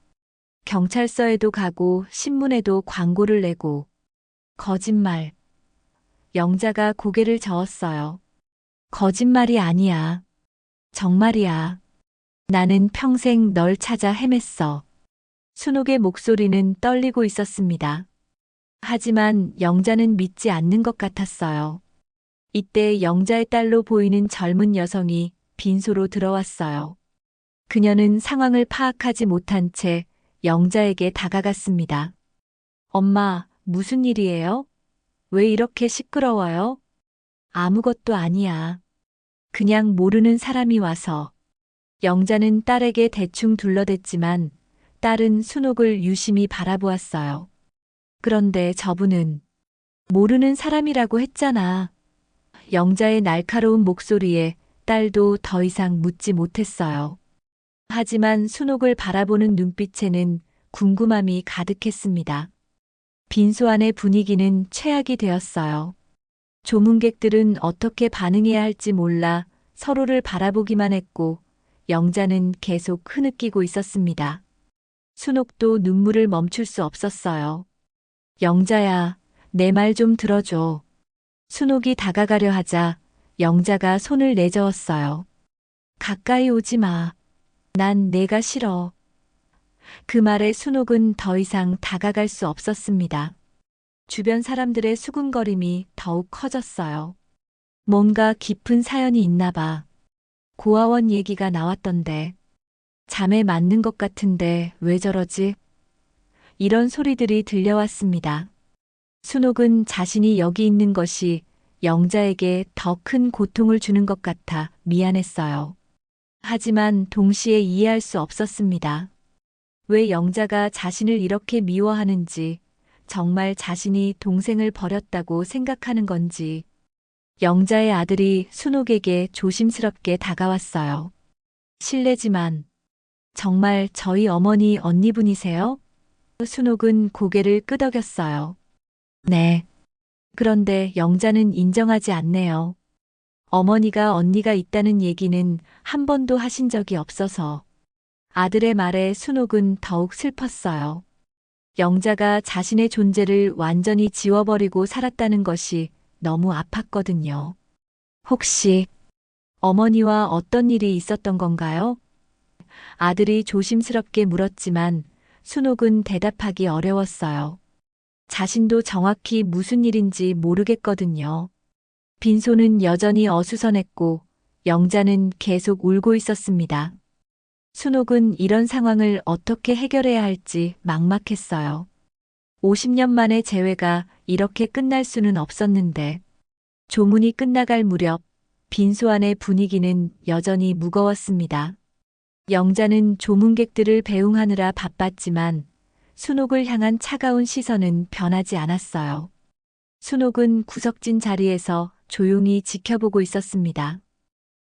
경찰서에도 가고 신문에도 광고를 내고. 거짓말. 영자가 고개를 저었어요. 거짓말이 아니야. 정말이야. 나는 평생 널 찾아 헤맸어. 순옥의 목소리는 떨리고 있었습니다. 하지만 영자는 믿지 않는 것 같았어요. 이때 영자의 딸로 보이는 젊은 여성이 빈소로 들어왔어요. 그녀는 상황을 파악하지 못한 채 영자에게 다가갔습니다. 엄마, 무슨 일이에요? 왜 이렇게 시끄러워요? 아무것도 아니야. 그냥 모르는 사람이 와서. 영자는 딸에게 대충 둘러댔지만 딸은 순옥을 유심히 바라보았어요. 그런데 저분은 모르는 사람이라고 했잖아. 영자의 날카로운 목소리에 딸도 더 이상 묻지 못했어요. 하지만 순옥을 바라보는 눈빛에는 궁금함이 가득했습니다. 빈소 안의 분위기는 최악이 되었어요. 조문객들은 어떻게 반응해야 할지 몰라 서로를 바라보기만 했고 영자는 계속 흐느끼고 있었습니다. 순옥도 눈물을 멈출 수 없었어요. 영자야, 내 말 좀 들어줘. 순옥이 다가가려 하자 영자가 손을 내저었어요. 가까이 오지 마. 난 내가 싫어. 그 말에 순옥은 더 이상 다가갈 수 없었습니다. 주변 사람들의 수군거림이 더욱 커졌어요. 뭔가 깊은 사연이 있나 봐. 고아원 얘기가 나왔던데. 잠에 맞는 것 같은데 왜 저러지? 이런 소리들이 들려왔습니다. 순옥은 자신이 여기 있는 것이 영자에게 더 큰 고통을 주는 것 같아 미안했어요. 하지만 동시에 이해할 수 없었습니다. 왜 영자가 자신을 이렇게 미워하는지, 정말 자신이 동생을 버렸다고 생각하는 건지. 영자의 아들이 순옥에게 조심스럽게 다가왔어요. 실례지만 정말 저희 어머니 언니분이세요? 순옥은 고개를 끄덕였어요. 네. 그런데 영자는 인정하지 않네요. 어머니가 언니가 있다는 얘기는 한 번도 하신 적이 없어서. 아들의 말에 순옥은 더욱 슬펐어요. 영자가 자신의 존재를 완전히 지워버리고 살았다는 것이 너무 아팠거든요. 혹시 어머니와 어떤 일이 있었던 건가요? 아들이 조심스럽게 물었지만 순옥은 대답하기 어려웠어요. 자신도 정확히 무슨 일인지 모르겠거든요. 빈소는 여전히 어수선했고 영자는 계속 울고 있었습니다. 순옥은 이런 상황을 어떻게 해결해야 할지 막막했어요. 50년 만의 재회가 이렇게 끝날 수는 없었는데 조문이 끝나갈 무렵 빈소 안의 분위기는 여전히 무거웠습니다. 영자는 조문객들을 배웅하느라 바빴지만 순옥을 향한 차가운 시선은 변하지 않았어요. 순옥은 구석진 자리에서 조용히 지켜보고 있었습니다.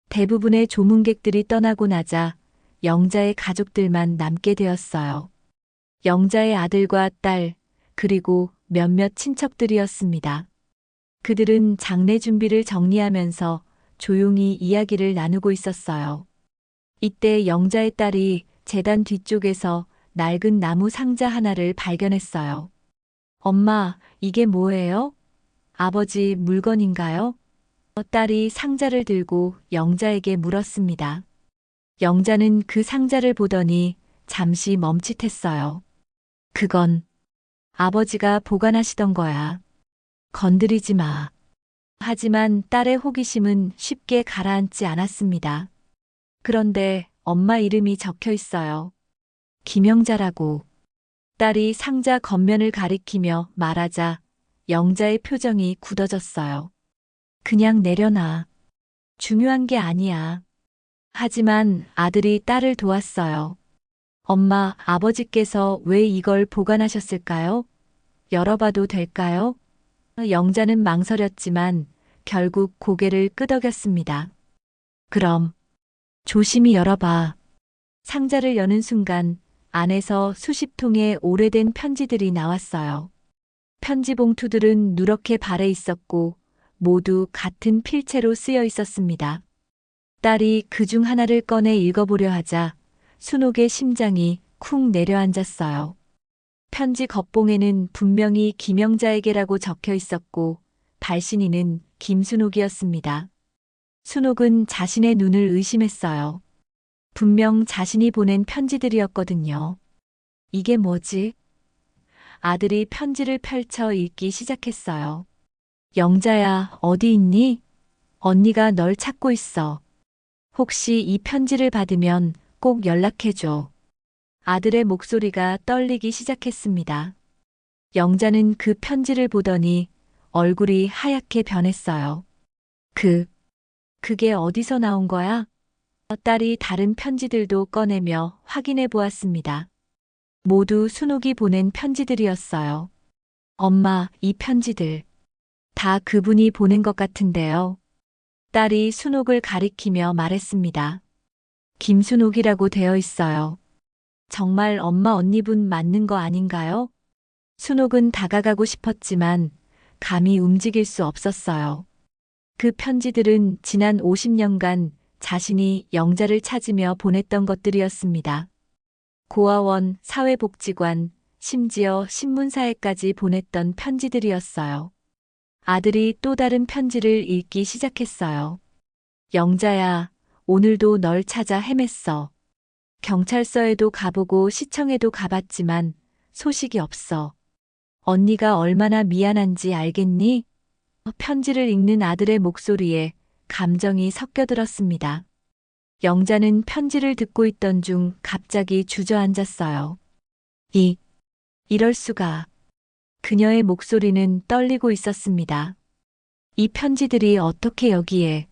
대부분의 조문객들이 떠나고 나자 영자의 가족들만 남게 되었어요. 영자의 아들과 딸, 그리고 몇몇 친척들이었습니다. 그들은 장례 준비를 정리하면서 조용히 이야기를 나누고 있었어요. 이때 영자의 딸이 제단 뒤쪽에서 낡은 나무 상자 하나를 발견했어요. 엄마, 이게 뭐예요? 아버지 물건인가요? 딸이 상자를 들고 영자에게 물었습니다. 영자는 그 상자를 보더니 잠시 멈칫했어요. 그건 아버지가 보관하시던 거야. 건드리지 마. 하지만 딸의 호기심은 쉽게 가라앉지 않았습니다. 그런데 엄마 이름이 적혀 있어요. 김영자라고. 딸이 상자 겉면을 가리키며 말하자 영자의 표정이 굳어졌어요. 그냥 내려놔. 중요한 게 아니야. 하지만 아들이 딸을 도왔어요. 엄마, 아버지께서 왜 이걸 보관하셨을까요? 열어봐도 될까요? 영자는 망설였지만 결국 고개를 끄덕였습니다. 그럼 조심히 열어봐. 상자를 여는 순간 안에서 수십 통의 오래된 편지들이 나왔어요. 편지 봉투들은 누렇게 발해 있었고 모두 같은 필체로 쓰여 있었습니다. 딸이 그중 하나를 꺼내 읽어보려 하자 순옥의 심장이 쿵 내려앉았어요. 편지 겉봉에는 분명히 김영자에게라고 적혀 있었고 발신인은 김순옥이었습니다. 순옥은 자신의 눈을 의심했어요. 분명 자신이 보낸 편지들이었거든요. 이게 뭐지? 아들이 편지를 펼쳐 읽기 시작했어요. 영자야, 어디 있니? 언니가 널 찾고 있어. 혹시 이 편지를 받으면 꼭 연락해줘. 아들의 목소리가 떨리기 시작했습니다. 영자는 그 편지를 보더니 얼굴이 하얗게 변했어요. 그게 어디서 나온 거야? 딸이 다른 편지들도 꺼내며 확인해 보았습니다. 모두 순옥이 보낸 편지들이었어요. 엄마, 이 편지들. 다 그분이 보낸 것 같은데요. 딸이 순옥을 가리키며 말했습니다. 김순옥이라고 되어 있어요. 정말 엄마 언니분 맞는 거 아닌가요? 순옥은 다가가고 싶었지만 감히 움직일 수 없었어요. 그 편지들은 지난 50년간 자신이 영자를 찾으며 보냈던 것들이었습니다. 고아원, 사회복지관, 심지어 신문사에까지 보냈던 편지들이었어요. 아들이 또 다른 편지를 읽기 시작했어요. 영자야, 오늘도 널 찾아 헤맸어. 경찰서에도 가보고 시청에도 가봤지만 소식이 없어. 언니가 얼마나 미안한지 알겠니? 편지를 읽는 아들의 목소리에 감정이 섞여들었습니다. 영자는 편지를 듣고 있던 중 갑자기 주저앉았어요. 이럴 수가. 그녀의 목소리는 떨리고 있었습니다. 이 편지들이 어떻게 여기에?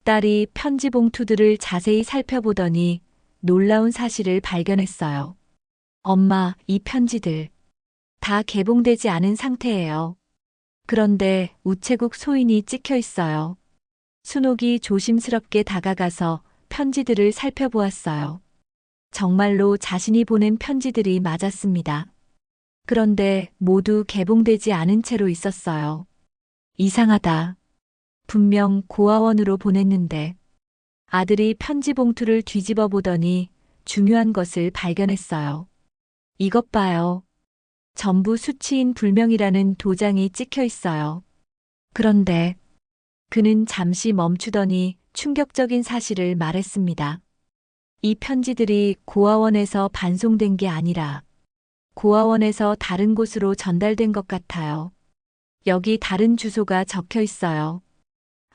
딸이 편지 봉투들을 자세히 살펴보더니 놀라운 사실을 발견했어요. 엄마, 이 편지들 다 개봉되지 않은 상태예요. 그런데 우체국 소인이 찍혀 있어요. 순옥이 조심스럽게 다가가서 편지들을 살펴보았어요. 정말로 자신이 보낸 편지들이 맞았습니다. 그런데 모두 개봉되지 않은 채로 있었어요. 이상하다. 분명 고아원으로 보냈는데. 아들이 편지 봉투를 뒤집어 보더니 중요한 것을 발견했어요. 이것 봐요. 전부 수치인 불명이라는 도장이 찍혀 있어요. 그런데 그는 잠시 멈추더니 충격적인 사실을 말했습니다. 이 편지들이 고아원에서 반송된 게 아니라 고아원에서 다른 곳으로 전달된 것 같아요. 여기 다른 주소가 적혀 있어요.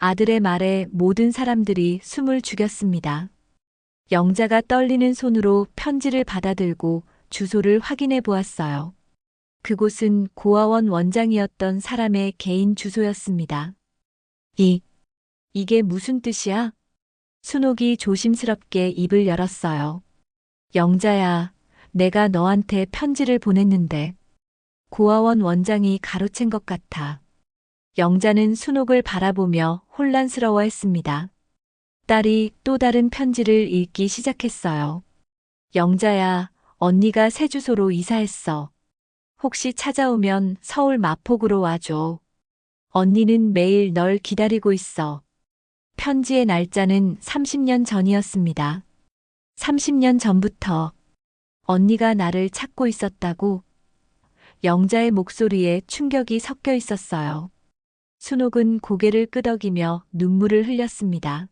아들의 말에 모든 사람들이 숨을 죽였습니다. 영자가 떨리는 손으로 편지를 받아들고 주소를 확인해 보았어요. 그곳은 고아원 원장이었던 사람의 개인 주소였습니다. 이게 무슨 뜻이야? 순옥이 조심스럽게 입을 열었어요. 영자야, 내가 너한테 편지를 보냈는데 고아원 원장이 가로챈 것 같아. 영자는 순옥을 바라보며 혼란스러워했습니다. 딸이 또 다른 편지를 읽기 시작했어요. 영자야, 언니가 새 주소로 이사했어. 혹시 찾아오면 서울 마포구로 와줘. 언니는 매일 널 기다리고 있어. 편지의 날짜는 30년 전이었습니다. 30년 전부터 언니가 나를 찾고 있었다고. 영자의 목소리에 충격이 섞여 있었어요. 순옥은 고개를 끄덕이며 눈물을 흘렸습니다.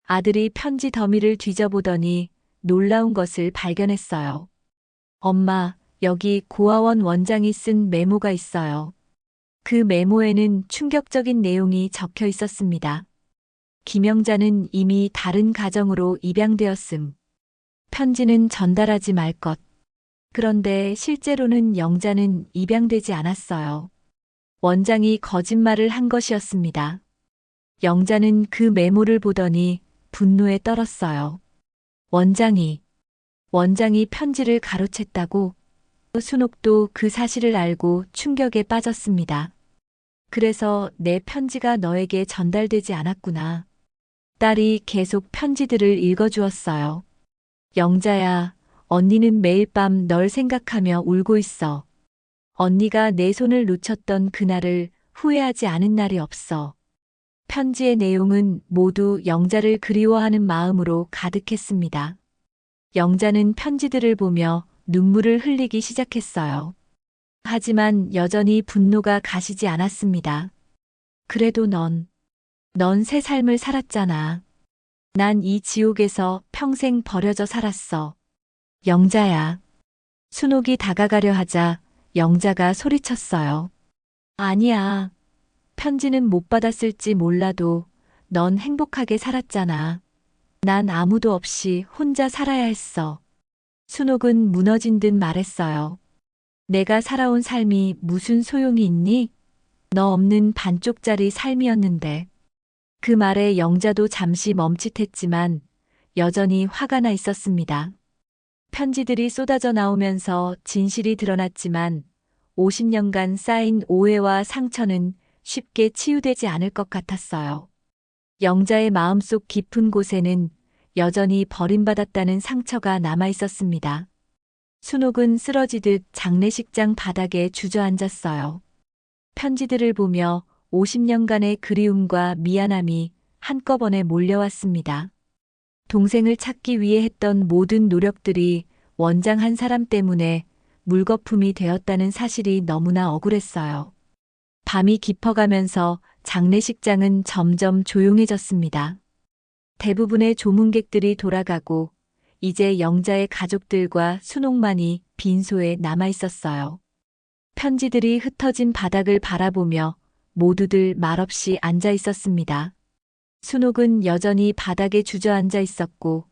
아들이 편지 더미를 뒤져보더니 놀라운 것을 발견했어요. 엄마, 여기 고아원 원장이 쓴 메모가 있어요. 그 메모에는 충격적인 내용이 적혀 있었습니다. 김영자는 이미 다른 가정으로 입양되었음. 편지는 전달하지 말 것. 그런데 실제로는 영자는 입양되지 않았어요. 원장이 거짓말을 한 것이었습니다. 영자는 그 메모를 보더니 분노에 떨었어요. 원장이 편지를 가로챘다고? 순옥도 그 사실을 알고 충격에 빠졌습니다. 그래서 내 편지가 너에게 전달되지 않았구나. 딸이 계속 편지들을 읽어주었어요. 영자야, 언니는 매일 밤 널 생각하며 울고 있어. 언니가 내 손을 놓쳤던 그날을 후회하지 않은 날이 없어. 편지의 내용은 모두 영자를 그리워하는 마음으로 가득했습니다. 영자는 편지들을 보며 눈물을 흘리기 시작했어요. 하지만 여전히 분노가 가시지 않았습니다. 그래도 넌 새 삶을 살았잖아. 난 이 지옥에서 평생 버려져 살았어. 영자야. 순옥이 다가가려 하자 영자가 소리쳤어요. 아니야. 편지는 못 받았을지 몰라도 넌 행복하게 살았잖아. 난 아무도 없이 혼자 살아야 했어. 순옥은 무너진 듯 말했어요. 내가 살아온 삶이 무슨 소용이 있니? 너 없는 반쪽짜리 삶이었는데. 그 말에 영자도 잠시 멈칫했지만 여전히 화가 나 있었습니다. 편지들이 쏟아져 나오면서 진실이 드러났지만 50년간 쌓인 오해와 상처는 쉽게 치유되지 않을 것 같았어요. 영자의 마음속 깊은 곳에는 여전히 버림받았다는 상처가 남아 있었습니다. 순옥은 쓰러지듯 장례식장 바닥에 주저앉았어요. 편지들을 보며 50년간의 그리움과 미안함이 한꺼번에 몰려왔습니다. 동생을 찾기 위해 했던 모든 노력들이 원장 한 사람 때문에 물거품이 되었다는 사실이 너무나 억울했어요. 밤이 깊어가면서 장례식장은 점점 조용해졌습니다. 대부분의 조문객들이 돌아가고 이제 영자의 가족들과 순옥만이 빈소에 남아 있었어요. 편지들이 흩어진 바닥을 바라보며 모두들 말없이 앉아 있었습니다. 순옥은 여전히 바닥에 주저앉아 있었고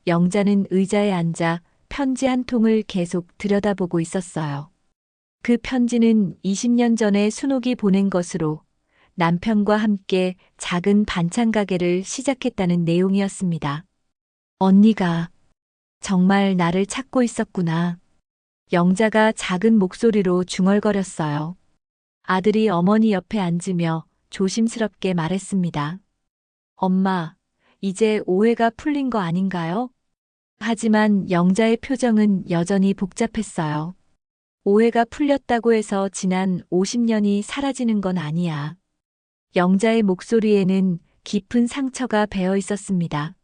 영자는 의자에 앉아 편지 한 통을 계속 들여다보고 있었어요. 그 편지는 20년 전에 순옥이 보낸 것으로 남편과 함께 작은 반찬 가게를 시작했다는 내용이었습니다. 언니가 정말 나를 찾고 있었구나. 영자가 작은 목소리로 중얼거렸어요. 아들이 어머니 옆에 앉으며 조심스럽게 말했습니다. 엄마, 이제 오해가 풀린 거 아닌가요? 하지만 영자의 표정은 여전히 복잡했어요. 오해가 풀렸다고 해서 지난 50년이 사라지는 건 아니야. 영자의 목소리에는 깊은 상처가 배어 있었습니다.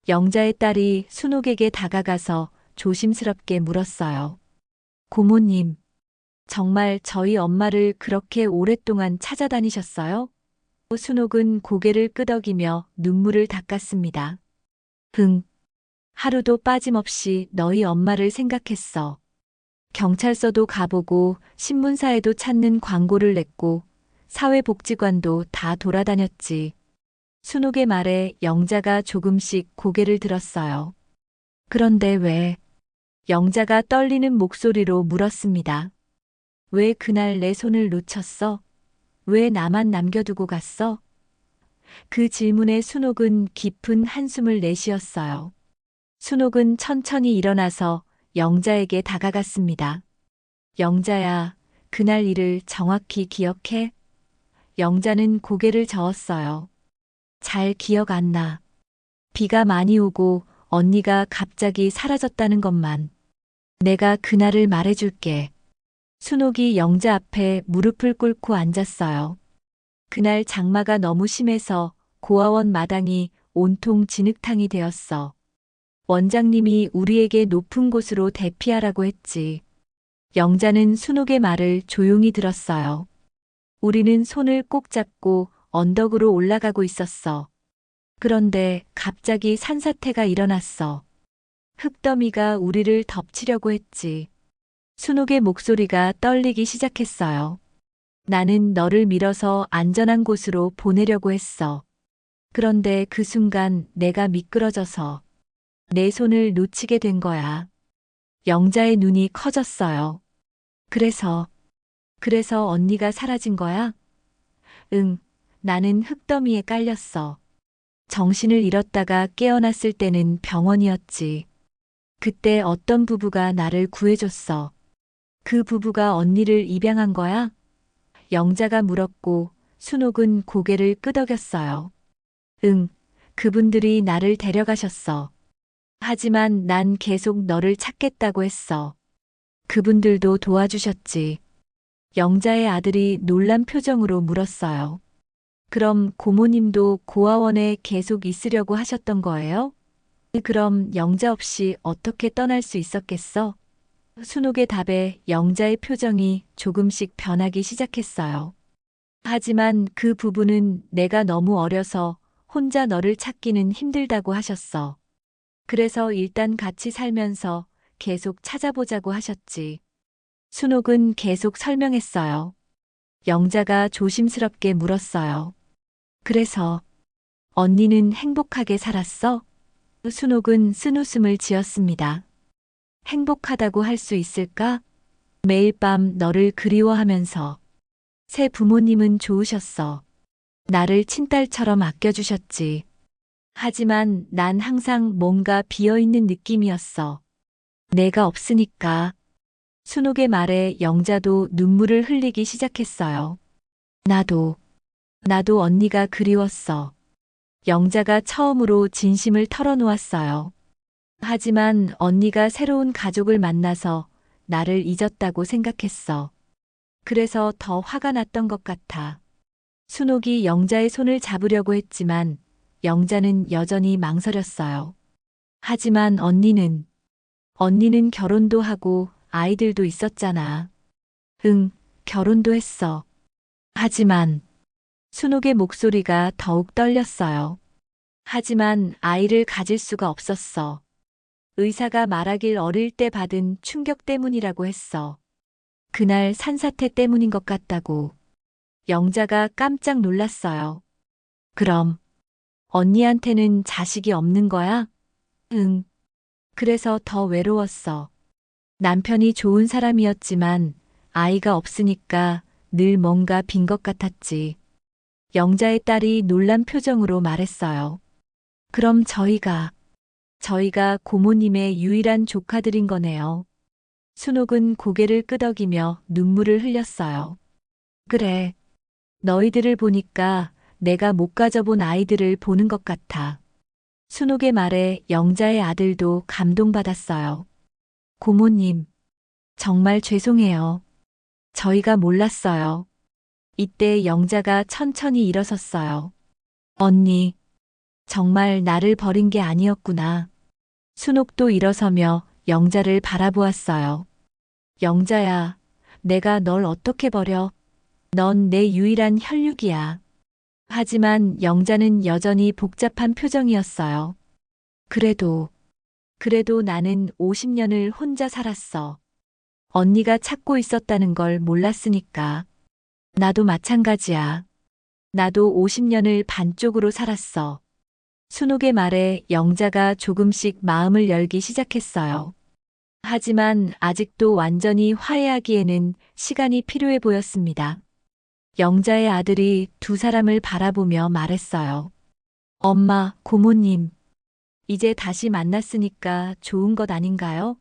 영자의 딸이 순옥에게 다가가서 조심스럽게 물었어요. 고모님, 정말 저희 엄마를 그렇게 오랫동안 찾아다니셨어요? 순옥은 고개를 끄덕이며 눈물을 닦았습니다. 하루도 빠짐없이 너희 엄마를 생각했어. 경찰서도 가보고 신문사에도 찾는 광고를 냈고 사회복지관도 다 돌아다녔지. 순옥의 말에 영자가 조금씩 고개를 들었어요. 그런데 왜? 영자가 떨리는 목소리로 물었습니다. 왜 그날 내 손을 놓쳤어? 왜 나만 남겨두고 갔어? 그 질문에 순옥은 깊은 한숨을 내쉬었어요. 순옥은 천천히 일어나서 영자에게 다가갔습니다. 영자야, 그날 일을 정확히 기억해? 영자는 고개를 저었어요. 잘 기억 안 나. 비가 많이 오고 언니가 갑자기 사라졌다는 것만. 내가 그날을 말해줄게. 순옥이 영자 앞에 무릎을 꿇고 앉았어요. 그날 장마가 너무 심해서 고아원 마당이 온통 진흙탕이 되었어. 원장님이 우리에게 높은 곳으로 대피하라고 했지. 영자는 순옥의 말을 조용히 들었어요. 우리는 손을 꼭 잡고 언덕으로 올라가고 있었어. 그런데 갑자기 산사태가 일어났어. 흙더미가 우리를 덮치려고 했지. 순옥의 목소리가 떨리기 시작했어요. 나는 너를 밀어서 안전한 곳으로 보내려고 했어. 그런데 그 순간 내가 미끄러져서 내 손을 놓치게 된 거야. 영자의 눈이 커졌어요. 그래서 언니가 사라진 거야? 응, 나는 흙더미에 깔렸어. 정신을 잃었다가 깨어났을 때는 병원이었지. 그때 어떤 부부가 나를 구해줬어. 그 부부가 언니를 입양한 거야? 영자가 물었고 순옥은 고개를 끄덕였어요. 응, 그분들이 나를 데려가셨어. 하지만 난 계속 너를 찾겠다고 했어. 그분들도 도와주셨지. 영자의 아들이 놀란 표정으로 물었어요. 그럼 고모님도 고아원에 계속 있으려고 하셨던 거예요? 그럼 영자 없이 어떻게 떠날 수 있었겠어? 순옥의 답에 영자의 표정이 조금씩 변하기 시작했어요. 하지만 그 부부는 내가 너무 어려서 혼자 너를 찾기는 힘들다고 하셨어. 그래서 일단 같이 살면서 계속 찾아보자고 하셨지. 순옥은 계속 설명했어요. 영자가 조심스럽게 물었어요. 그래서 언니는 행복하게 살았어? 순옥은 쓴웃음을 지었습니다. 행복하다고 할 수 있을까? 매일 밤 너를 그리워하면서. 새 부모님은 좋으셨어. 나를 친딸처럼 아껴주셨지. 하지만 난 항상 뭔가 비어있는 느낌이었어. 내가 없으니까. 순옥의 말에 영자도 눈물을 흘리기 시작했어요. 나도 언니가 그리웠어. 영자가 처음으로 진심을 털어놓았어요. 하지만 언니가 새로운 가족을 만나서 나를 잊었다고 생각했어. 그래서 더 화가 났던 것 같아. 순옥이 영자의 손을 잡으려고 했지만 영자는 여전히 망설였어요. 하지만 언니는 결혼도 하고 아이들도 있었잖아. 응, 결혼도 했어. 하지만 순옥의 목소리가 더욱 떨렸어요. 하지만 아이를 가질 수가 없었어. 의사가 말하길 어릴 때 받은 충격 때문이라고 했어. 그날 산사태 때문인 것 같다고. 영자가 깜짝 놀랐어요. 그럼 언니한테는 자식이 없는 거야? 응. 그래서 더 외로웠어. 남편이 좋은 사람이었지만 아이가 없으니까 늘 뭔가 빈 것 같았지. 영자의 딸이 놀란 표정으로 말했어요. 그럼 저희가 고모님의 유일한 조카들인 거네요. 순옥은 고개를 끄덕이며 눈물을 흘렸어요. 그래. 너희들을 보니까 내가 못 가져본 아이들을 보는 것 같아. 순옥의 말에 영자의 아들도 감동받았어요. 고모님, 정말 죄송해요. 저희가 몰랐어요. 이때 영자가 천천히 일어섰어요. 언니, 정말 나를 버린 게 아니었구나. 순옥도 일어서며 영자를 바라보았어요. 영자야, 내가 널 어떻게 버려? 넌 내 유일한 혈육이야. 하지만 영자는 여전히 복잡한 표정이었어요. 그래도 나는 50년을 혼자 살았어. 언니가 찾고 있었다는 걸 몰랐으니까. 나도 마찬가지야. 나도 50년을 반쪽으로 살았어. 순옥의 말에 영자가 조금씩 마음을 열기 시작했어요. 하지만 아직도 완전히 화해하기에는 시간이 필요해 보였습니다. 영자의 아들이 두 사람을 바라보며 말했어요. 엄마, 고모님, 이제 다시 만났으니까 좋은 것 아닌가요?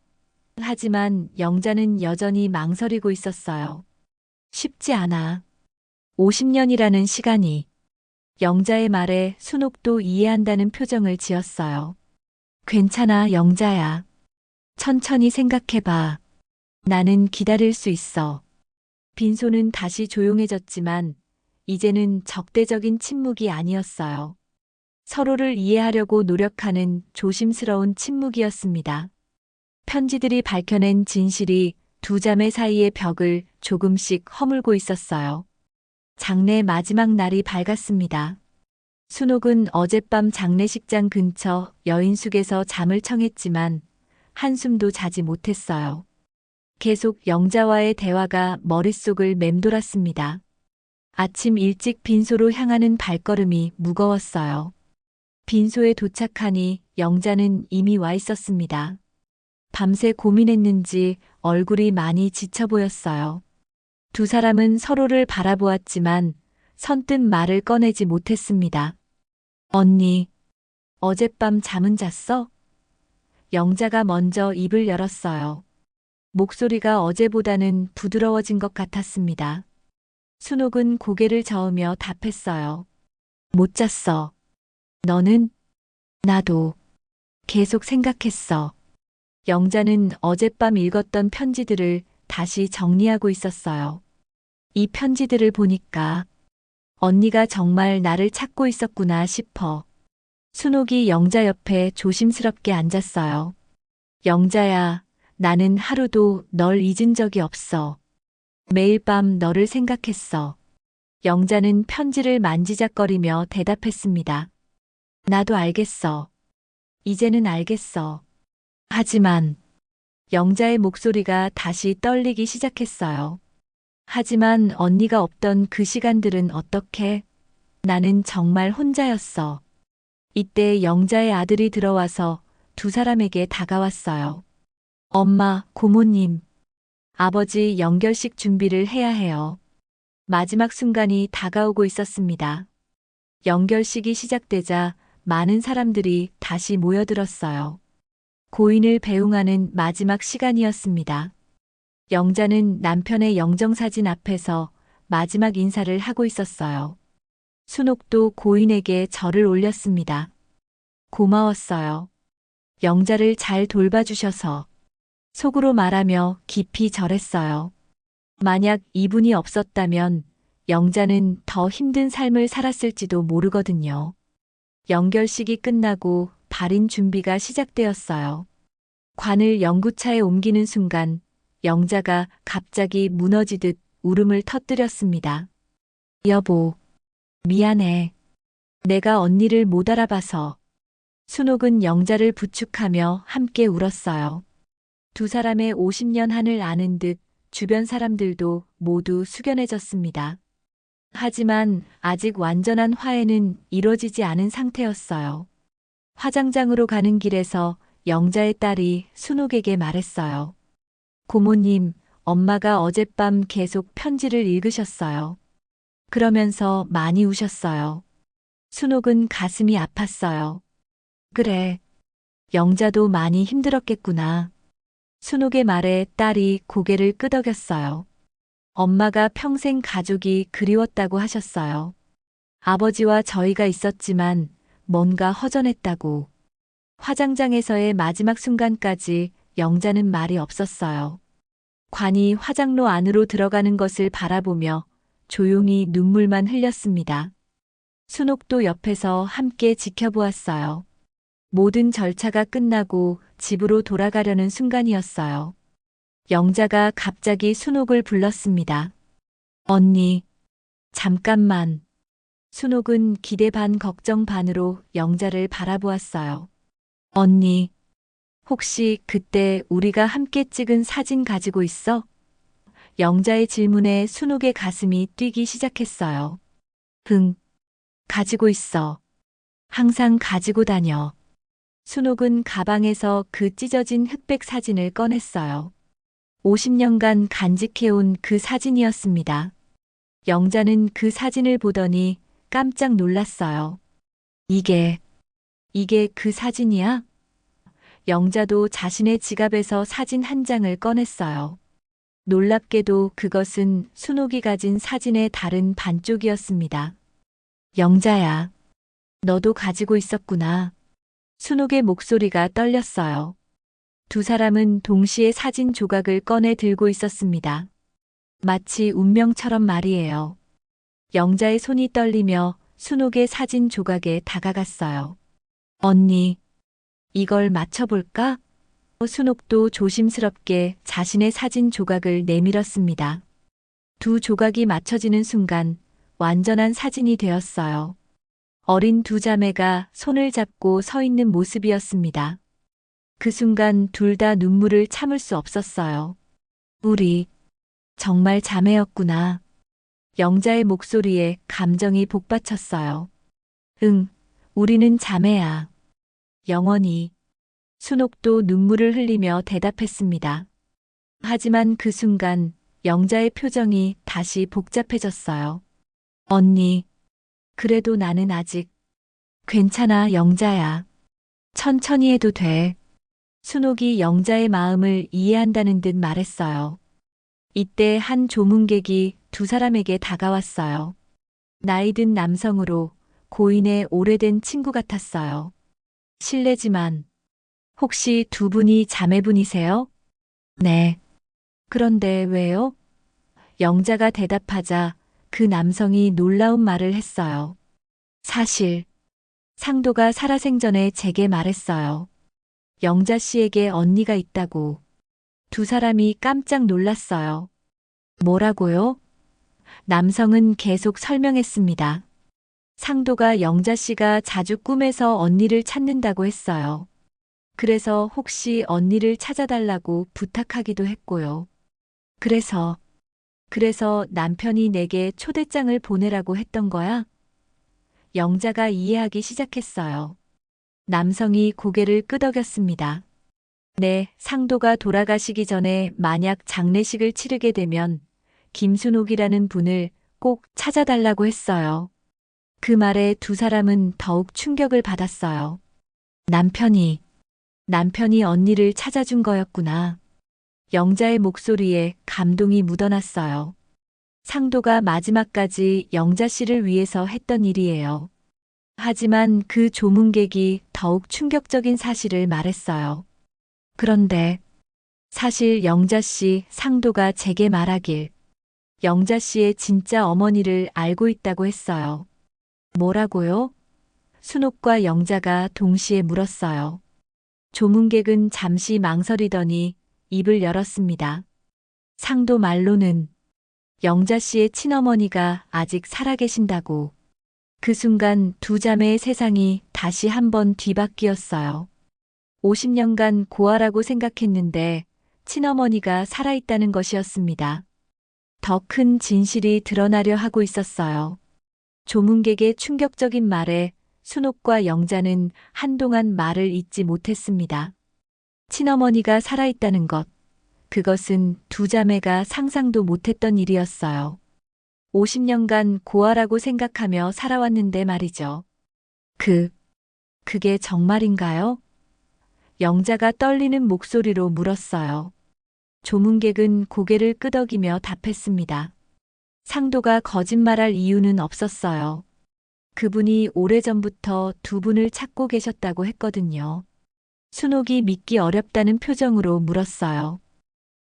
하지만 영자는 여전히 망설이고 있었어요. 쉽지 않아. 50년이라는 시간이. 영자의 말에 순옥도 이해한다는 표정을 지었어요. 괜찮아, 영자야. 천천히 생각해봐. 나는 기다릴 수 있어. 빈소는 다시 조용해졌지만 이제는 적대적인 침묵이 아니었어요. 서로를 이해하려고 노력하는 조심스러운 침묵이었습니다. 편지들이 밝혀낸 진실이 두 자매 사이의 벽을 조금씩 허물고 있었어요. 장례 마지막 날이 밝았습니다. 순옥은 어젯밤 장례식장 근처 여인숙에서 잠을 청했지만 한숨도 자지 못했어요. 계속 영자와의 대화가 머릿속을 맴돌았습니다. 아침 일찍 빈소로 향하는 발걸음이 무거웠어요. 빈소에 도착하니 영자는 이미 와 있었습니다. 밤새 고민했는지 얼굴이 많이 지쳐 보였어요. 두 사람은 서로를 바라보았지만 선뜻 말을 꺼내지 못했습니다. 언니, 어젯밤 잠은 잤어? 영자가 먼저 입을 열었어요. 목소리가 어제보다는 부드러워진 것 같았습니다. 순옥은 고개를 저으며 답했어요. 못 잤어. 너는? 나도. 계속 생각했어. 영자는 어젯밤 읽었던 편지들을 다시 정리하고 있었어요. 이 편지들을 보니까 언니가 정말 나를 찾고 있었구나 싶어. 순옥이 영자 옆에 조심스럽게 앉았어요. 영자야, 나는 하루도 널 잊은 적이 없어. 매일 밤 너를 생각했어. 영자는 편지를 만지작거리며 대답했습니다. 나도 알겠어. 이제는 알겠어. 하지만 영자의 목소리가 다시 떨리기 시작했어요. 하지만 언니가 없던 그 시간들은 어떻게? 나는 정말 혼자였어. 이때 영자의 아들이 들어와서 두 사람에게 다가왔어요. 엄마, 고모님, 아버지 영결식 준비를 해야 해요. 마지막 순간이 다가오고 있었습니다. 영결식이 시작되자 많은 사람들이 다시 모여들었어요. 고인을 배웅하는 마지막 시간이었습니다. 영자는 남편의 영정사진 앞에서 마지막 인사를 하고 있었어요. 순옥도 고인에게 절을 올렸습니다. 고마웠어요. 영자를 잘 돌봐주셔서. 속으로 말하며 깊이 절했어요. 만약 이분이 없었다면 영자는 더 힘든 삶을 살았을지도 모르거든요. 영결식이 끝나고 발인 준비가 시작되었어요. 관을 영구차에 옮기는 순간 영자가 갑자기 무너지듯 울음을 터뜨렸습니다. 여보, 미안해. 내가 언니를 못 알아봐서. 순옥은 영자를 부축하며 함께 울었어요. 두 사람의 50년 한을 아는 듯 주변 사람들도 모두 숙연해졌습니다. 하지만 아직 완전한 화해는 이뤄지지 않은 상태였어요. 화장장으로 가는 길에서 영자의 딸이 순옥에게 말했어요. 고모님, 엄마가 어젯밤 계속 편지를 읽으셨어요. 그러면서 많이 우셨어요. 순옥은 가슴이 아팠어요. 그래. 영자도 많이 힘들었겠구나. 순옥의 말에 딸이 고개를 끄덕였어요. 엄마가 평생 가족이 그리웠다고 하셨어요. 아버지와 저희가 있었지만 뭔가 허전했다고. 화장장에서의 마지막 순간까지 영자는 말이 없었어요. 관이 화장로 안으로 들어가는 것을 바라보며 조용히 눈물만 흘렸습니다. 순옥도 옆에서 함께 지켜보았어요. 모든 절차가 끝나고 집으로 돌아가려는 순간이었어요. 영자가 갑자기 순옥을 불렀습니다. 언니, 잠깐만. 순옥은 기대 반 걱정 반으로 영자를 바라보았어요. 언니, 혹시 그때 우리가 함께 찍은 사진 가지고 있어? 영자의 질문에 순옥의 가슴이 뛰기 시작했어요. 응, 가지고 있어. 항상 가지고 다녀. 순옥은 가방에서 그 찢어진 흑백 사진을 꺼냈어요. 50년간 간직해온 그 사진이었습니다. 영자는 그 사진을 보더니 깜짝 놀랐어요. 이게 그 사진이야? 영자도 자신의 지갑에서 사진 한 장을 꺼냈어요. 놀랍게도 그것은 순옥이 가진 사진의 다른 반쪽이었습니다. 영자야, 너도 가지고 있었구나. 순옥의 목소리가 떨렸어요. 두 사람은 동시에 사진 조각을 꺼내 들고 있었습니다. 마치 운명처럼 말이에요. 영자의 손이 떨리며 순옥의 사진 조각에 다가갔어요. 언니, 이걸 맞춰볼까? 순옥도 조심스럽게 자신의 사진 조각을 내밀었습니다. 두 조각이 맞춰지는 순간 완전한 사진이 되었어요. 어린 두 자매가 손을 잡고 서 있는 모습이었습니다. 그 순간 둘 다 눈물을 참을 수 없었어요. 우리 정말 자매였구나. 영자의 목소리에 감정이 복받쳤어요. 응, 우리는 자매야. 영원히. 순옥도 눈물을 흘리며 대답했습니다. 하지만 그 순간 영자의 표정이 다시 복잡해졌어요. 언니, 그래도 나는 아직 괜찮아, 영자야. 천천히 해도 돼. 순옥이 영자의 마음을 이해한다는 듯 말했어요. 이때 한 조문객이 두 사람에게 다가왔어요. 나이든 남성으로 고인의 오래된 친구 같았어요. 실례지만 혹시 두 분이 자매분이세요? 네. 그런데 왜요? 영자가 대답하자 그 남성이 놀라운 말을 했어요. 사실 상도가 살아생전에 제게 말했어요. 영자 씨에게 언니가 있다고. 두 사람이 깜짝 놀랐어요. 뭐라고요? 남성은 계속 설명했습니다. 상도가 영자 씨가 자주 꿈에서 언니를 찾는다고 했어요. 그래서 혹시 언니를 찾아달라고 부탁하기도 했고요. 그래서 남편이 내게 초대장을 보내라고 했던 거야? 영자가 이해하기 시작했어요. 남성이 고개를 끄덕였습니다. 네, 상도가 돌아가시기 전에 만약 장례식을 치르게 되면 김순옥이라는 분을 꼭 찾아달라고 했어요. 그 말에 두 사람은 더욱 충격을 받았어요. 남편이 언니를 찾아준 거였구나. 영자의 목소리에 감동이 묻어났어요. 상도가 마지막까지 영자 씨를 위해서 했던 일이에요. 하지만 그 조문객이 더욱 충격적인 사실을 말했어요. 그런데 사실 영자 씨, 상도가 제게 말하길 영자 씨의 진짜 어머니를 알고 있다고 했어요. 뭐라고요? 순옥과 영자가 동시에 물었어요. 조문객은 잠시 망설이더니 입을 열었습니다. 상도 말로는 영자 씨의 친어머니가 아직 살아계신다고. 그 순간 두 자매의 세상이 다시 한번 뒤바뀌었어요. 50년간 고아라고 생각했는데 친어머니가 살아있다는 것이었습니다. 더 큰 진실이 드러나려 하고 있었어요. 조문객의 충격적인 말에 순옥과 영자는 한동안 말을 잇지 못했습니다. 친어머니가 살아있다는 것, 그것은 두 자매가 상상도 못했던 일이었어요. 50년간 고아라고 생각하며 살아왔는데 말이죠. 그게 정말인가요? 영자가 떨리는 목소리로 물었어요. 조문객은 고개를 끄덕이며 답했습니다. 상도가 거짓말할 이유는 없었어요. 그분이 오래전부터 두 분을 찾고 계셨다고 했거든요. 순옥이 믿기 어렵다는 표정으로 물었어요.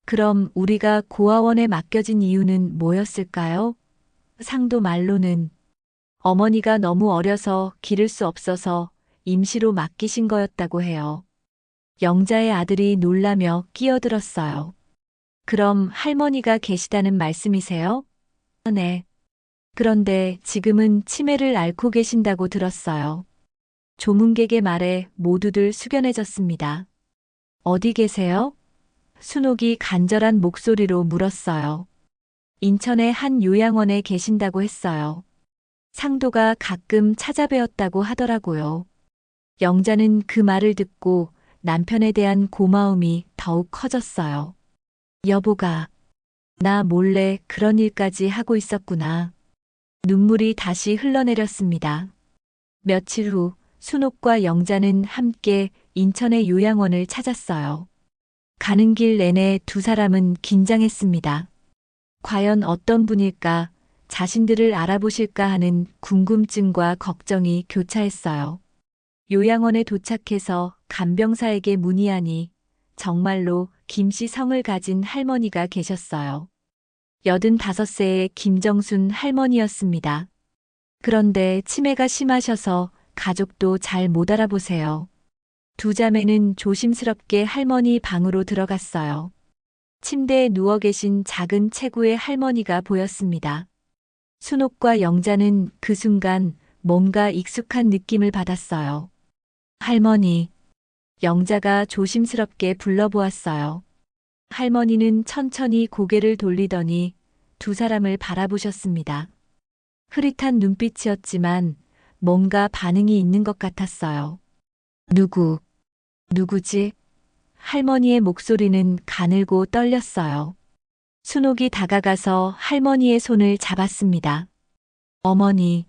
그럼 우리가 고아원에 맡겨진 이유는 뭐였을까요? 상도 말로는 어머니가 너무 어려서 기를 수 없어서 임시로 맡기신 거였다고 해요. 영자의 아들이 놀라며 끼어들었어요. 그럼 할머니가 계시다는 말씀이세요? 네. 그런데 지금은 치매를 앓고 계신다고 들었어요. 조문객의 말에 모두들 숙연해졌습니다. 어디 계세요? 순옥이 간절한 목소리로 물었어요. 인천의 한 요양원에 계신다고 했어요. 상도가 가끔 찾아뵈었다고 하더라고요. 영자는 그 말을 듣고 남편에 대한 고마움이 더욱 커졌어요. 여보가 나 몰래 그런 일까지 하고 있었구나. 눈물이 다시 흘러내렸습니다. 며칠 후 순옥과 영자는 함께 인천의 요양원을 찾았어요. 가는 길 내내 두 사람은 긴장했습니다. 과연 어떤 분일까, 자신들을 알아보실까 하는 궁금증과 걱정이 교차했어요. 요양원에 도착해서 간병사에게 문의하니 정말로 김씨 성을 가진 할머니가 계셨어요. 85세의 김정순 할머니였습니다. 그런데 치매가 심하셔서 가족도 잘 못 알아보세요. 두 자매는 조심스럽게 할머니 방으로 들어갔어요. 침대에 누워 계신 작은 체구의 할머니가 보였습니다. 순옥과 영자는 그 순간 뭔가 익숙한 느낌을 받았어요. 할머니, 영자가 조심스럽게 불러보았어요. 할머니는 천천히 고개를 돌리더니 두 사람을 바라보셨습니다. 흐릿한 눈빛이었지만 뭔가 반응이 있는 것 같았어요. 누구지? 할머니의 목소리는 가늘고 떨렸어요. 순옥이 다가가서 할머니의 손을 잡았습니다. 어머니,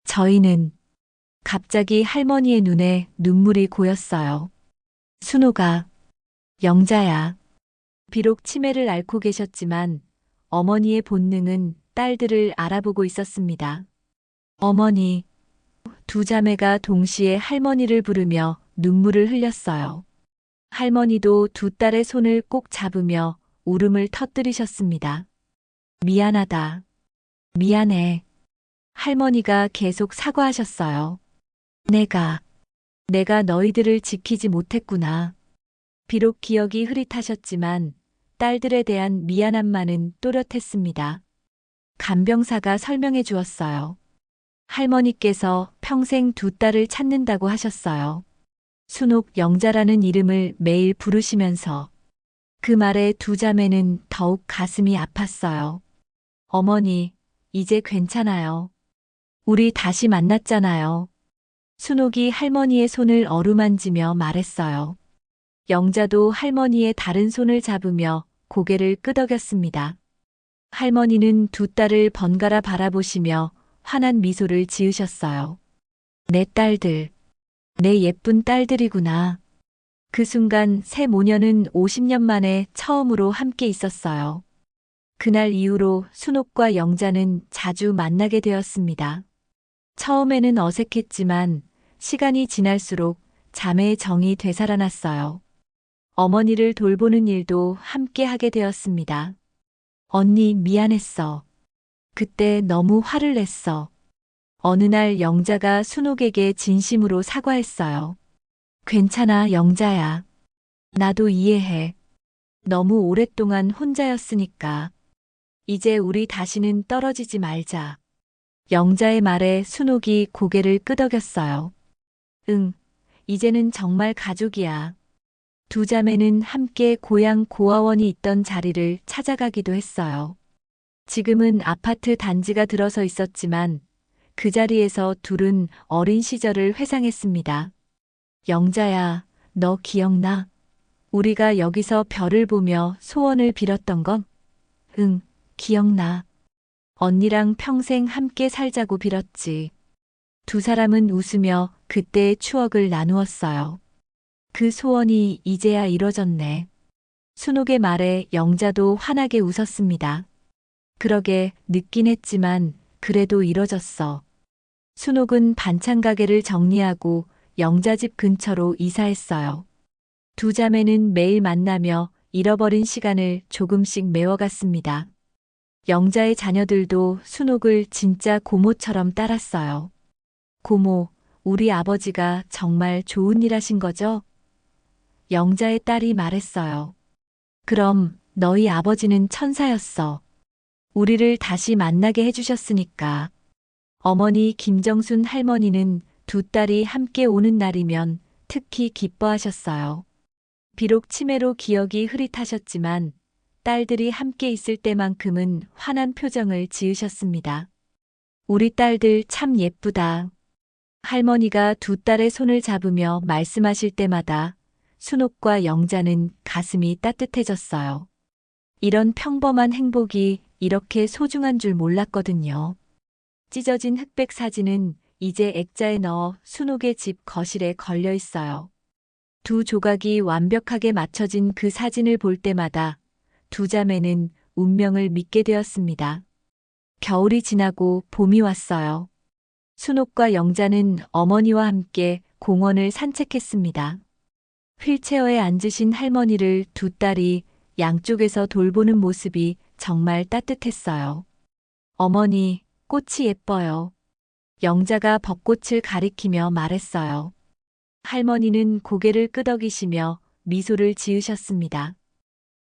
저희는 갑자기 할머니의 눈에 눈물이 고였어요. 순옥아, 영자야. 비록 치매를 앓고 계셨지만 어머니의 본능은 딸들을 알아보고 있었습니다. 어머니, 두 자매가 동시에 할머니를 부르며 눈물을 흘렸어요. 할머니도 두 딸의 손을 꼭 잡으며 울음을 터뜨리셨습니다. 미안하다. 미안해. 할머니가 계속 사과하셨어요. 내가 너희들을 지키지 못했구나. 비록 기억이 흐릿하셨지만 딸들에 대한 미안함만은 또렷했습니다. 간병사가 설명해 주었어요. 할머니께서 평생 두 딸을 찾는다고 하셨어요. 순옥 영자라는 이름을 매일 부르시면서 그 말에 두 자매는 더욱 가슴이 아팠어요. 어머니, 이제 괜찮아요. 우리 다시 만났잖아요. 순옥이 할머니의 손을 어루만지며 말했어요. 영자도 할머니의 다른 손을 잡으며 고개를 끄덕였습니다. 할머니는 두 딸을 번갈아 바라보시며 환한 미소를 지으셨어요. 내 딸들, 내 예쁜 딸들이구나. 그 순간 세 모녀는 50년 만에 처음으로 함께 있었어요. 그날 이후로 순옥과 영자는 자주 만나게 되었습니다. 처음에는 어색했지만 시간이 지날수록 자매의 정이 되살아났어요. 어머니를 돌보는 일도 함께 하게 되었습니다. 언니 미안했어. 그때 너무 화를 냈어. 어느 날 영자가 순옥에게 진심으로 사과했어요. 괜찮아, 영자야. 나도 이해해. 너무 오랫동안 혼자였으니까. 이제 우리 다시는 떨어지지 말자. 영자의 말에 순옥이 고개를 끄덕였어요. 응, 이제는 정말 가족이야. 두 자매는 함께 고향 고아원이 있던 자리를 찾아가기도 했어요. 지금은 아파트 단지가 들어서 있었지만 그 자리에서 둘은 어린 시절을 회상했습니다. 영자야, 너 기억나? 우리가 여기서 별을 보며 소원을 빌었던 건? 응, 기억나. 언니랑 평생 함께 살자고 빌었지. 두 사람은 웃으며 그때의 추억을 나누었어요. 그 소원이 이제야 이뤄졌네. 순옥의 말에 영자도 환하게 웃었습니다. 그러게 늦긴 했지만 그래도 이뤄졌어. 순옥은 반찬 가게를 정리하고 영자 집 근처로 이사했어요. 두 자매는 매일 만나며 잃어버린 시간을 조금씩 메워갔습니다. 영자의 자녀들도 순옥을 진짜 고모처럼 따랐어요. 고모, 우리 아버지가 정말 좋은 일 하신 거죠? 영자의 딸이 말했어요. 그럼 너희 아버지는 천사였어. 우리를 다시 만나게 해주셨으니까. 어머니 김정순 할머니는 두 딸이 함께 오는 날이면 특히 기뻐하셨어요. 비록 치매로 기억이 흐릿하셨지만 딸들이 함께 있을 때만큼은 환한 표정을 지으셨습니다. 우리 딸들 참 예쁘다. 할머니가 두 딸의 손을 잡으며 말씀하실 때마다 순옥과 영자는 가슴이 따뜻해졌어요. 이런 평범한 행복이 이렇게 소중한 줄 몰랐거든요. 찢어진 흑백 사진은 이제 액자에 넣어 순옥의 집 거실에 걸려 있어요. 두 조각이 완벽하게 맞춰진 그 사진을 볼 때마다 두 자매는 운명을 믿게 되었습니다. 겨울이 지나고 봄이 왔어요. 순옥과 영자는 어머니와 함께 공원을 산책했습니다. 휠체어에 앉으신 할머니를 두 딸이 양쪽에서 돌보는 모습이 정말 따뜻했어요. 어머니, 꽃이 예뻐요. 영자가 벚꽃을 가리키며 말했어요. 할머니는 고개를 끄덕이시며 미소를 지으셨습니다.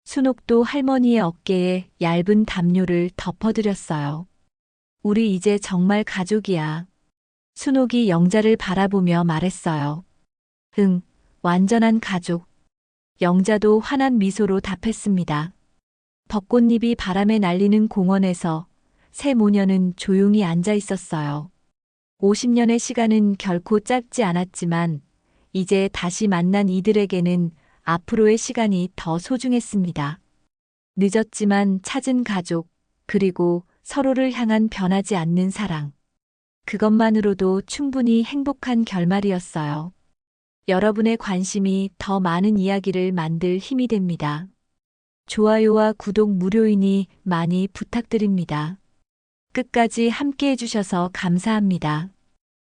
순옥도 할머니의 어깨에 얇은 담요를 덮어드렸어요. 우리 이제 정말 가족이야. 순옥이 영자를 바라보며 말했어요. 응, 완전한 가족. 영자도 환한 미소로 답했습니다. 벚꽃잎이 바람에 날리는 공원에서 새 모녀는 조용히 앉아 있었어요. 50년의 시간은 결코 짧지 않았지만 이제 다시 만난 이들에게는 앞으로의 시간이 더 소중했습니다. 늦었지만 찾은 가족, 그리고 서로를 향한 변하지 않는 사랑. 그것만으로도 충분히 행복한 결말이었어요. 여러분의 관심이 더 많은 이야기를 만들 힘이 됩니다. 좋아요와 구독 무료이니 많이 부탁드립니다. 끝까지 함께 해주셔서 감사합니다.